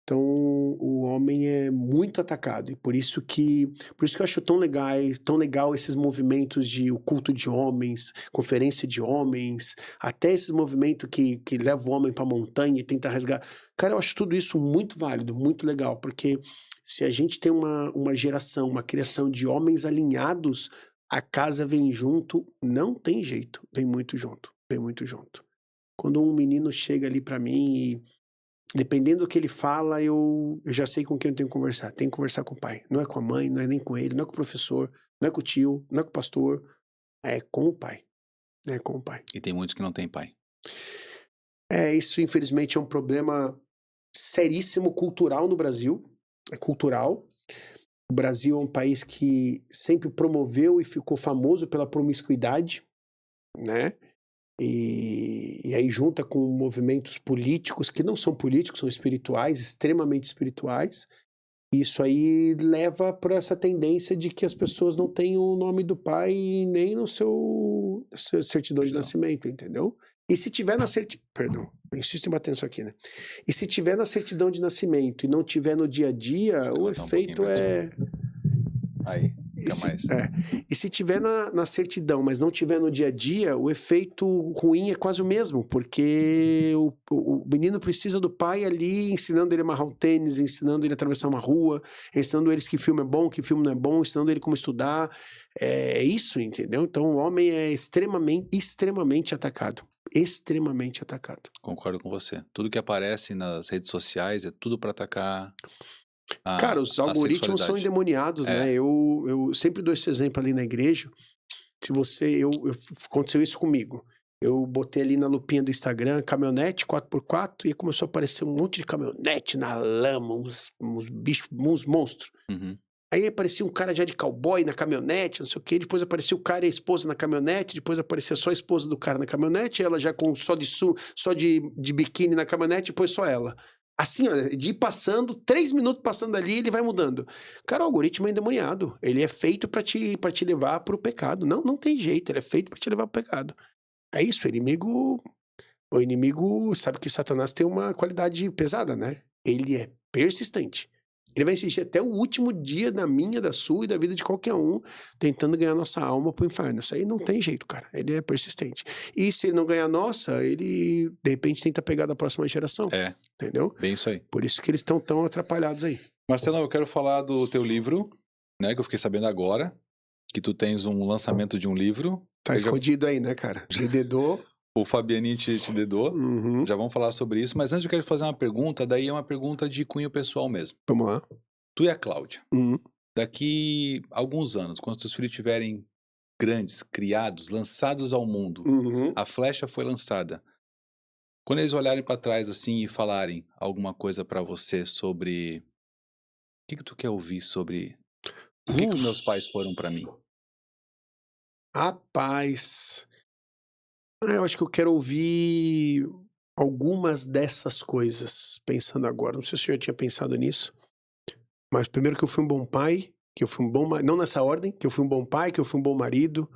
Então, o homem é muito atacado, e por isso que eu acho tão legal esses movimentos de o culto de homens, conferência de homens, até esses movimentos que levam o homem para a montanha e tenta resgatar. Cara, eu acho tudo isso muito válido, muito legal, porque se a gente tem uma geração, uma criação de homens alinhados, a casa vem junto, não tem jeito, vem muito junto, vem muito junto. Quando um menino chega ali para mim e dependendo do que ele fala, eu já sei com quem eu tenho que conversar. Tenho que conversar com o pai. Não é com a mãe, não é nem com ele, não é com o professor, não é com o tio, não é com o pastor. É com o pai. É com o pai. E tem muitos que não têm pai. Isso infelizmente é um problema seríssimo cultural no Brasil. É cultural. O Brasil é um país que sempre promoveu e ficou famoso pela promiscuidade, né? E aí junta com movimentos políticos que não são políticos, são espirituais, extremamente espirituais. Isso aí leva para essa tendência de que as pessoas não têm o nome do pai nem no seu certidão de nascimento, entendeu? E se tiver na perdão, eu insisto em bater nisso aqui, né? E se tiver na certidão de nascimento e não tiver no dia a dia, o efeito é... Aí. E se tiver na certidão, mas não tiver no dia a dia, o efeito ruim é quase o mesmo, porque o menino precisa do pai ali ensinando ele a amarrar um tênis, ensinando ele a atravessar uma rua, ensinando eles que filme é bom, que filme não é bom, ensinando ele como estudar. É isso, entendeu? Então o homem é extremamente atacado. Extremamente atacado. Concordo com você. Tudo que aparece nas redes sociais é tudo para atacar... Cara, os algoritmos são endemoniados, né? Eu sempre dou esse exemplo ali na igreja. Aconteceu isso comigo. Eu botei ali na lupinha do Instagram, caminhonete 4x4, e começou a aparecer um monte de caminhonete na lama, uns bichos, uns monstros. Uhum. Aí aparecia um cara já de cowboy na caminhonete, não sei o quê. Depois aparecia o cara e a esposa na caminhonete. Depois aparecia só a esposa do cara na caminhonete. Ela já com só de biquíni na caminhonete. Depois só ela. Assim, ó, de ir passando, 3 minutos passando ali, ele vai mudando. Cara, o algoritmo é endemoniado. Ele é feito pra te levar pro pecado. Não tem jeito. Ele é feito pra te levar pro pecado. É isso, o inimigo sabe que Satanás tem uma qualidade pesada, né? Ele é persistente. Ele vai insistir até o último dia da minha, da sua e da vida de qualquer um, tentando ganhar nossa alma pro inferno. Isso aí não tem jeito, cara. Ele é persistente. E se ele não ganhar a nossa, ele, de repente, tenta pegar da próxima geração. Entendeu? Bem isso aí. Por isso que eles estão tão atrapalhados aí. Marcelão, eu quero falar do teu livro, né? Que eu fiquei sabendo agora, que tu tens um lançamento de um livro. Tá escondido aí, né, cara? Me dedou. O Fabianinho te dedou. Uhum. Já vamos falar sobre isso. Mas antes eu quero fazer uma pergunta, daí é uma pergunta de cunho pessoal mesmo. Vamos lá. Tu e a Cláudia, Uhum. daqui a alguns anos, quando teus filhos estiverem grandes, criados, lançados ao mundo, Uhum. a flecha foi lançada. Quando eles olharem para trás assim e falarem alguma coisa para você sobre... O que tu quer ouvir sobre o que os meus pais foram para mim? Rapaz, eu acho que eu quero ouvir algumas dessas coisas, pensando agora. Não sei se eu já tinha pensado nisso, mas primeiro que eu fui um bom pai, que eu fui um bom... Não nessa ordem, que eu fui um bom pai, que eu fui um bom marido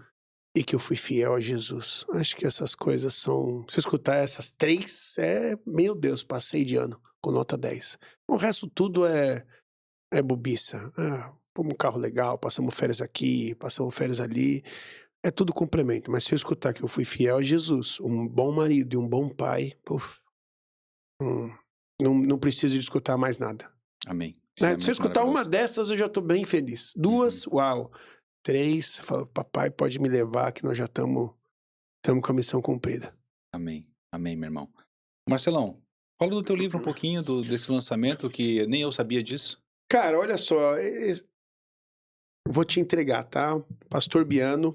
e que eu fui fiel a Jesus. Acho que essas coisas são... Se eu escutar essas 3, meu Deus, passei de ano com nota 10. O resto tudo é bobiça. Fomos um carro legal, passamos férias aqui, passamos férias ali... É tudo complemento, mas se eu escutar que eu fui fiel a Jesus, um bom marido e um bom pai, não preciso de escutar mais nada. Amém. Né? Se eu escutar uma dessas, eu já estou bem feliz. 2, uau. 3, falo, papai pode me levar que nós já estamos com a missão cumprida. Amém. Amém, meu irmão. Marcelão, fala do teu livro um pouquinho, desse lançamento, que nem eu sabia disso. Cara, olha só, vou te entregar, tá? Pastor Biano,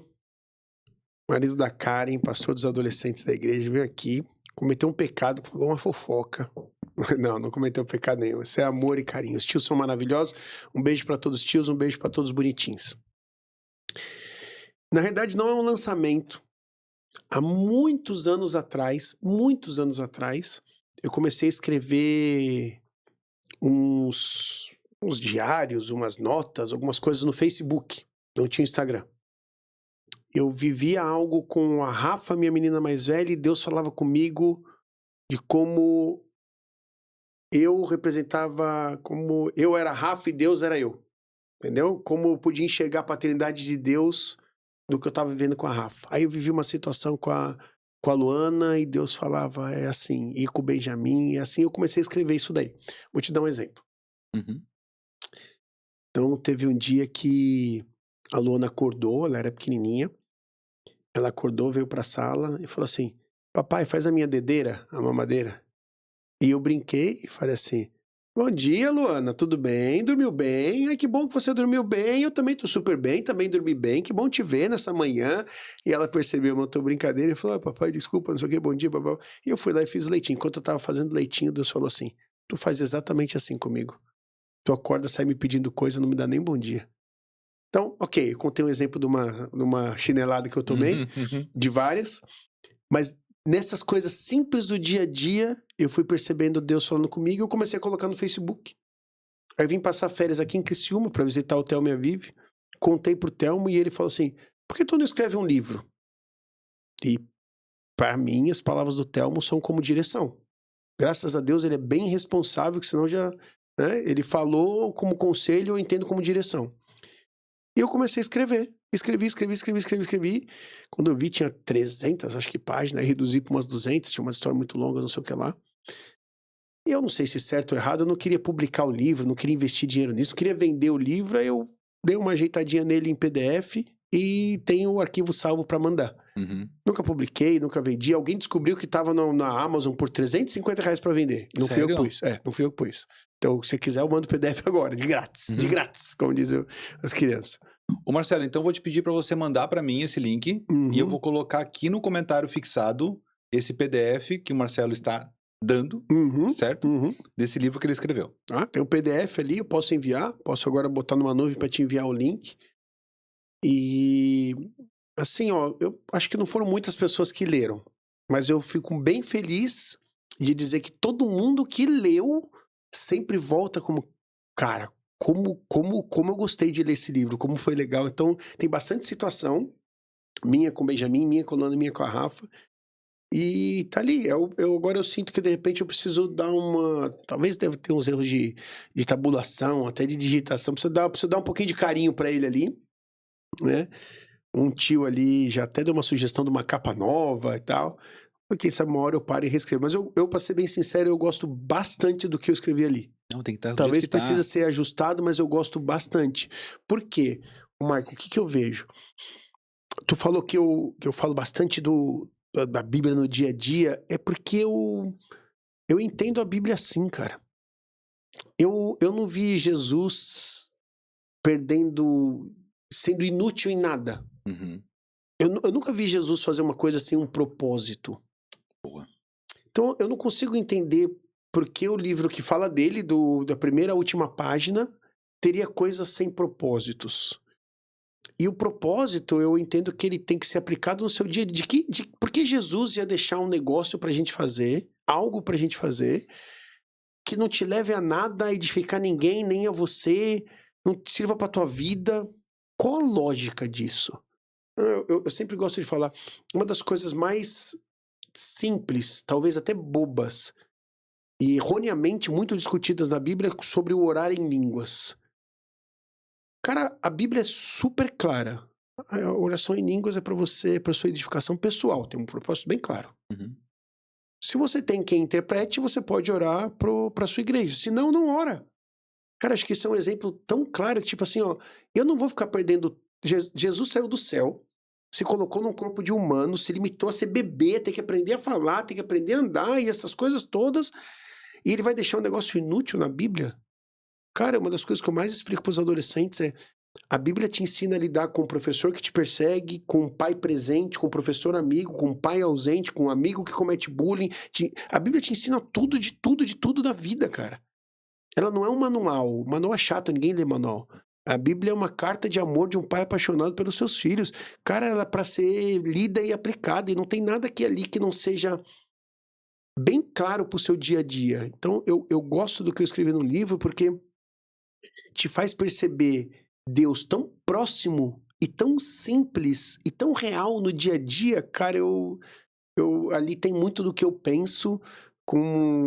marido da Karen, pastor dos adolescentes da igreja, veio aqui, cometeu um pecado, falou uma fofoca. Não cometeu pecado nenhum. Isso é amor e carinho. Os tios são maravilhosos. Um beijo pra todos os tios, um beijo pra todos os bonitinhos. Na realidade, não é um lançamento. Há muitos anos atrás, eu comecei a escrever uns diários, umas notas, algumas coisas no Facebook. Não tinha Instagram. Eu vivia algo com a Rafa, minha menina mais velha, e Deus falava comigo de como eu representava, como eu era Rafa e Deus era eu. Entendeu? Como eu podia enxergar a paternidade de Deus do que eu estava vivendo com a Rafa. Aí eu vivi uma situação com a Luana e Deus falava, é assim, e com o Benjamin, e assim eu comecei a escrever isso daí. Vou te dar um exemplo. Uhum. Então teve um dia que a Luana acordou, ela era pequenininha, ela acordou, veio pra sala e falou assim, papai, faz a minha dedeira, a mamadeira. E eu brinquei e falei assim, bom dia, Luana, tudo bem? Dormiu bem? Ai, que bom que você dormiu bem, eu também tô super bem, também dormi bem, que bom te ver nessa manhã. E ela percebeu uma tua brincadeira e falou, papai, desculpa, não sei o que, bom dia, papai. E eu fui lá e fiz leitinho. Enquanto eu tava fazendo leitinho, Deus falou assim, tu faz exatamente assim comigo. Tu acorda, sai me pedindo coisa, não me dá nem bom dia. Então, ok, eu contei um exemplo de uma chinelada que eu tomei, de várias, mas nessas coisas simples do dia a dia, eu fui percebendo Deus falando comigo e eu comecei a colocar no Facebook. Aí eu vim passar férias aqui em Criciúma para visitar o Telmo e a Vivi, contei pro Telmo e ele falou assim, por que tu não escreve um livro? E para mim, as palavras do Telmo são como direção. Graças a Deus ele é bem responsável, que senão já... Né, ele falou como conselho, eu entendo como direção. E eu comecei a escrever. Escrevi. Quando eu vi, tinha 300, acho que páginas. Aí reduzi para umas 200, tinha uma história muito longa, não sei o que lá. E eu não sei se certo ou errado, eu não queria publicar o livro, não queria investir dinheiro nisso, não queria vender o livro, aí eu dei uma ajeitadinha nele em PDF e tenho o arquivo salvo para mandar. Uhum. Nunca publiquei, nunca vendi. Alguém descobriu que estava na Amazon por R$350 para vender. Não fui eu que pus. Não fui eu que pus. Então, se você quiser, eu mando o PDF agora, de grátis, como dizem as crianças. Ô Marcelo, então eu vou te pedir para você mandar para mim esse link e eu vou colocar aqui no comentário fixado esse PDF que o Marcelo está dando, certo? Desse livro que ele escreveu. Ah, tem o PDF ali, eu posso enviar, posso agora botar numa nuvem para te enviar o link. E assim, ó, eu acho que não foram muitas pessoas que leram, mas eu fico bem feliz de dizer que todo mundo que leu sempre volta como, cara, como eu gostei de ler esse livro, como foi legal. Então, tem bastante situação, minha com o Benjamin, minha com a Lana, minha com a Rafa, e tá ali. Agora eu sinto que de repente eu preciso dar uma. Talvez deve ter uns erros de tabulação, até de digitação. Preciso dar um pouquinho de carinho pra ele ali, né? Um tio ali já até deu uma sugestão de uma capa nova e tal. Quem sabe uma hora eu paro e reescrevo. Mas eu pra ser bem sincero, eu gosto bastante do que eu escrevi ali. Não, tem que estar Talvez precisa ser ajustado, mas eu gosto bastante. Por quê? Michael, o que eu vejo? Tu falou que eu falo bastante da Bíblia no dia a dia, é porque eu entendo a Bíblia assim, cara. Eu não vi Jesus sendo inútil em nada. Eu nunca vi Jesus fazer uma coisa sem um propósito. Boa. Então, eu não consigo entender por que o livro que fala dele, da primeira à última página, teria coisas sem propósitos. E o propósito, eu entendo que ele tem que ser aplicado no seu dia a dia. Por que Jesus ia deixar um negócio pra gente fazer, algo pra gente fazer, que não te leve a nada, a edificar ninguém, nem a você, não te sirva pra tua vida? Qual a lógica disso? Eu sempre gosto de falar, uma das coisas mais simples, talvez até bobas, e erroneamente muito discutidas na Bíblia é sobre o orar em línguas. Cara, a Bíblia é super clara. A oração em línguas é para você, para sua edificação pessoal, tem um propósito bem claro. Se você tem quem interprete, você pode orar para sua igreja. Se não, não ora. Cara, acho que isso é um exemplo tão claro que, tipo assim, ó, eu não vou ficar perdendo. Jesus saiu do céu, se colocou num corpo de humano, se limitou a ser bebê, tem que aprender a falar, tem que aprender a andar e essas coisas todas. E ele vai deixar um negócio inútil na Bíblia? Cara, uma das coisas que eu mais explico para os adolescentes é: a Bíblia te ensina a lidar com o professor que te persegue, com o pai presente, com o professor amigo, com o pai ausente, com o amigo que comete bullying. A Bíblia te ensina tudo de tudo da vida, cara. Ela não é um manual. O manual é chato, ninguém lê manual. A Bíblia é uma carta de amor de um pai apaixonado pelos seus filhos. Cara, ela é para ser lida e aplicada, e não tem nada aqui ali que não seja bem claro pro seu dia a dia. Então, eu gosto do que eu escrevi no livro, porque te faz perceber Deus tão próximo e tão simples e tão real no dia a dia. Cara, ali tem muito do que eu penso, com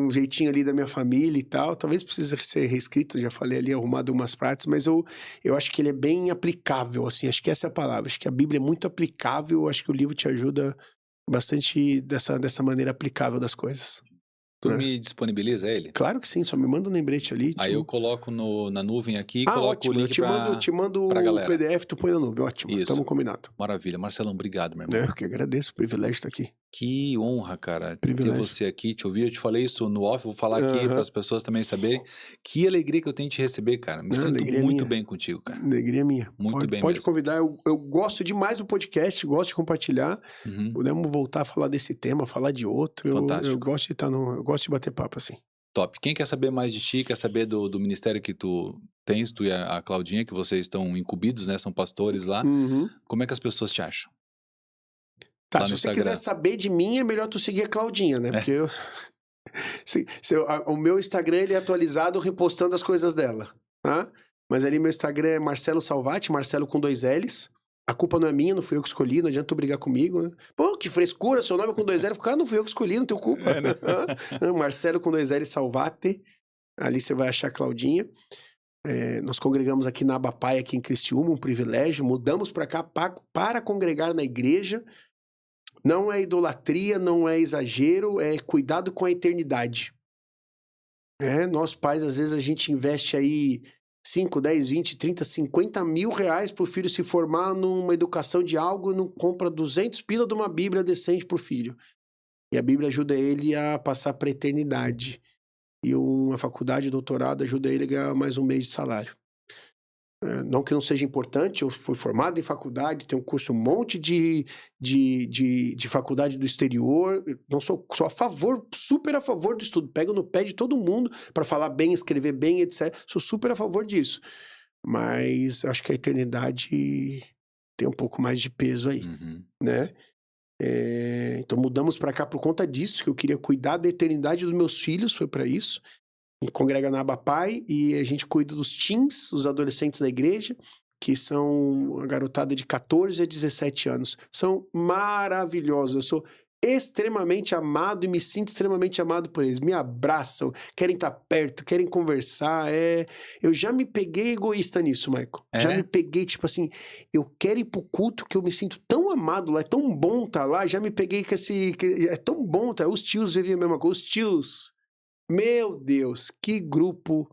um jeitinho ali da minha família e tal. Talvez precise ser reescrito, já falei ali, arrumado umas partes, mas eu acho que ele é bem aplicável, assim, acho que essa é a palavra. Acho que a Bíblia é muito aplicável, acho que o livro te ajuda bastante dessa maneira aplicável das coisas. Tu me disponibiliza ele? Claro que sim, só me manda um lembrete ali. Aí eu coloco na nuvem aqui e coloco ótimo, o link eu te mando pra o galera. PDF, tu põe na nuvem, ótimo, Isso. estamos combinados. Maravilha. Marcelão, obrigado, meu irmão. Eu que agradeço, o privilégio de estar aqui. Que honra, cara, Privilégio. ter você aqui, te ouvir. Eu te falei isso no off, vou falar aqui para as pessoas também saberem. Que alegria que eu tenho de te receber, cara. Me sinto muito bem contigo, cara. Alegria minha. Muito bem Pode mesmo. convidar, eu gosto demais do podcast, gosto de compartilhar. Podemos voltar a falar desse tema, falar de outro. Fantástico. Eu gosto de estar eu gosto de bater papo assim. Top. Quem quer saber mais de ti, quer saber do ministério que tu tens, tu e a Claudinha, que vocês estão incumbidos, né? São pastores lá. Como é que as pessoas te acham? Tá, se você quiser saber de mim, é melhor tu seguir a Claudinha, né? Porque o meu Instagram, ele é atualizado repostando as coisas dela, tá? Mas ali meu Instagram é Marcelo Salvati, Marcelo com 2 L's. A culpa não é minha, não fui eu que escolhi, não adianta tu brigar comigo, né? Pô, que frescura, seu nome é com 2 L's. Cara, não fui eu que escolhi, não tenho culpa. Né? Marcelo com 2 L's Salvati. Ali você vai achar a Claudinha. Nós congregamos aqui na Abapai, aqui em Criciúma, um privilégio. Mudamos para cá para congregar na igreja. Não é idolatria, não é exagero, é cuidado com a eternidade. Nós pais, às vezes a gente investe aí 5, 10, 20, 30, 50 mil reais pro filho se formar numa educação de algo e não compra 200 pila de uma Bíblia decente pro filho. E a Bíblia ajuda ele a passar para a eternidade. E uma faculdade, doutorado, ajuda ele a ganhar mais um mês de salário. Não que não seja importante, eu fui formado em faculdade, tenho um curso, um monte de faculdade do exterior, não sou a favor, super a favor do estudo, pego no pé de todo mundo para falar bem, escrever bem, etc. Sou super a favor disso, mas acho que a eternidade tem um pouco mais de peso aí, né? Então mudamos para cá por conta disso, que eu queria cuidar da eternidade dos meus filhos, foi para isso. A gente congrega na Aba Pai e a gente cuida dos teens, os adolescentes da igreja, que são a garotada de 14 a 17 anos. São maravilhosos, eu sou extremamente amado e me sinto extremamente amado por eles. Me abraçam, querem estar perto, querem conversar. Eu já me peguei egoísta nisso, Michael. Já me peguei, tipo assim, eu quero ir pro culto que eu me sinto tão amado lá, é tão bom estar lá. Já me peguei que é tão bom, tá? Os tios viviam a mesma coisa, os tios. Meu Deus, que grupo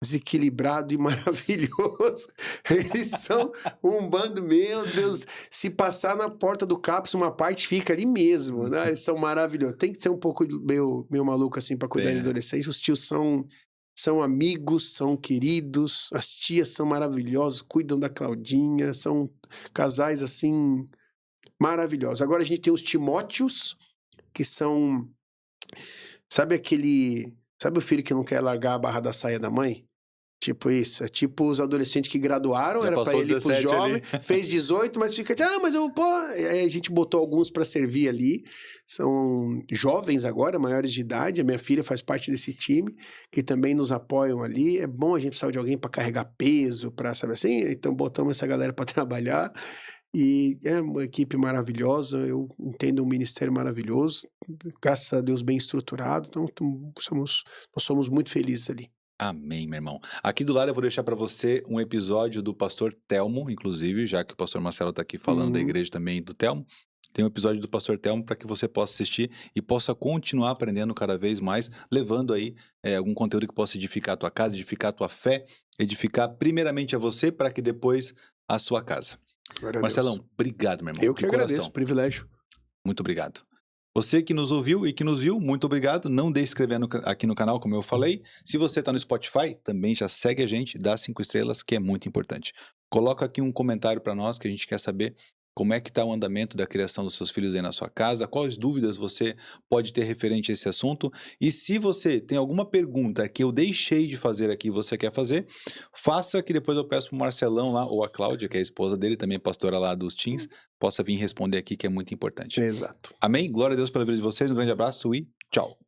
desequilibrado e maravilhoso. Eles são um bando, meu Deus. Se passar na porta do CAPS, uma parte fica ali mesmo, né? Eles são maravilhosos. Tem que ser um pouco meio maluco assim para cuidar de adolescentes. Os tios são amigos, são queridos. As tias são maravilhosas, cuidam da Claudinha. São casais assim maravilhosos. Agora a gente tem os Timóteos, que são... Sabe o filho que não quer largar a barra da saia da mãe? Tipo isso. É tipo os adolescentes que graduaram, Já era pra ele ir pros jovens, ali. fez 18, mas fica, mas eu, pô... Aí a gente botou alguns pra servir ali. São jovens agora, maiores de idade. A minha filha faz parte desse time, que também nos apoiam ali. É bom, a gente precisar de alguém pra carregar peso, pra, sabe assim? Então botamos essa galera pra trabalhar. E é uma equipe maravilhosa, eu entendo um ministério maravilhoso, graças a Deus bem estruturado, então nós somos muito felizes ali. Amém, meu irmão. Aqui do lado eu vou deixar para você um episódio do pastor Telmo, inclusive, já que o pastor Marcelo está aqui falando da igreja também do Telmo. Tem um episódio do pastor Telmo para que você possa assistir e possa continuar aprendendo cada vez mais, levando aí algum conteúdo que possa edificar a tua casa, edificar a tua fé, edificar primeiramente a você para que depois a sua casa. Marcelão, obrigado, meu irmão. Eu que agradeço, privilégio. Muito obrigado. Você que nos ouviu e que nos viu, muito obrigado. Não deixe de se inscrever aqui no canal, como eu falei. Se você está no Spotify, também já segue a gente, dá 5 estrelas, que é muito importante. Coloca aqui um comentário para nós, que a gente quer saber como é que está o andamento da criação dos seus filhos aí na sua casa, quais dúvidas você pode ter referente a esse assunto. E se você tem alguma pergunta que eu deixei de fazer aqui e você quer fazer, faça, que depois eu peço para o Marcelão lá, ou a Cláudia, que é a esposa dele, também pastora lá dos teens, possa vir responder aqui, que é muito importante. Exato. Amém? Glória a Deus pela vida de vocês, um grande abraço e tchau.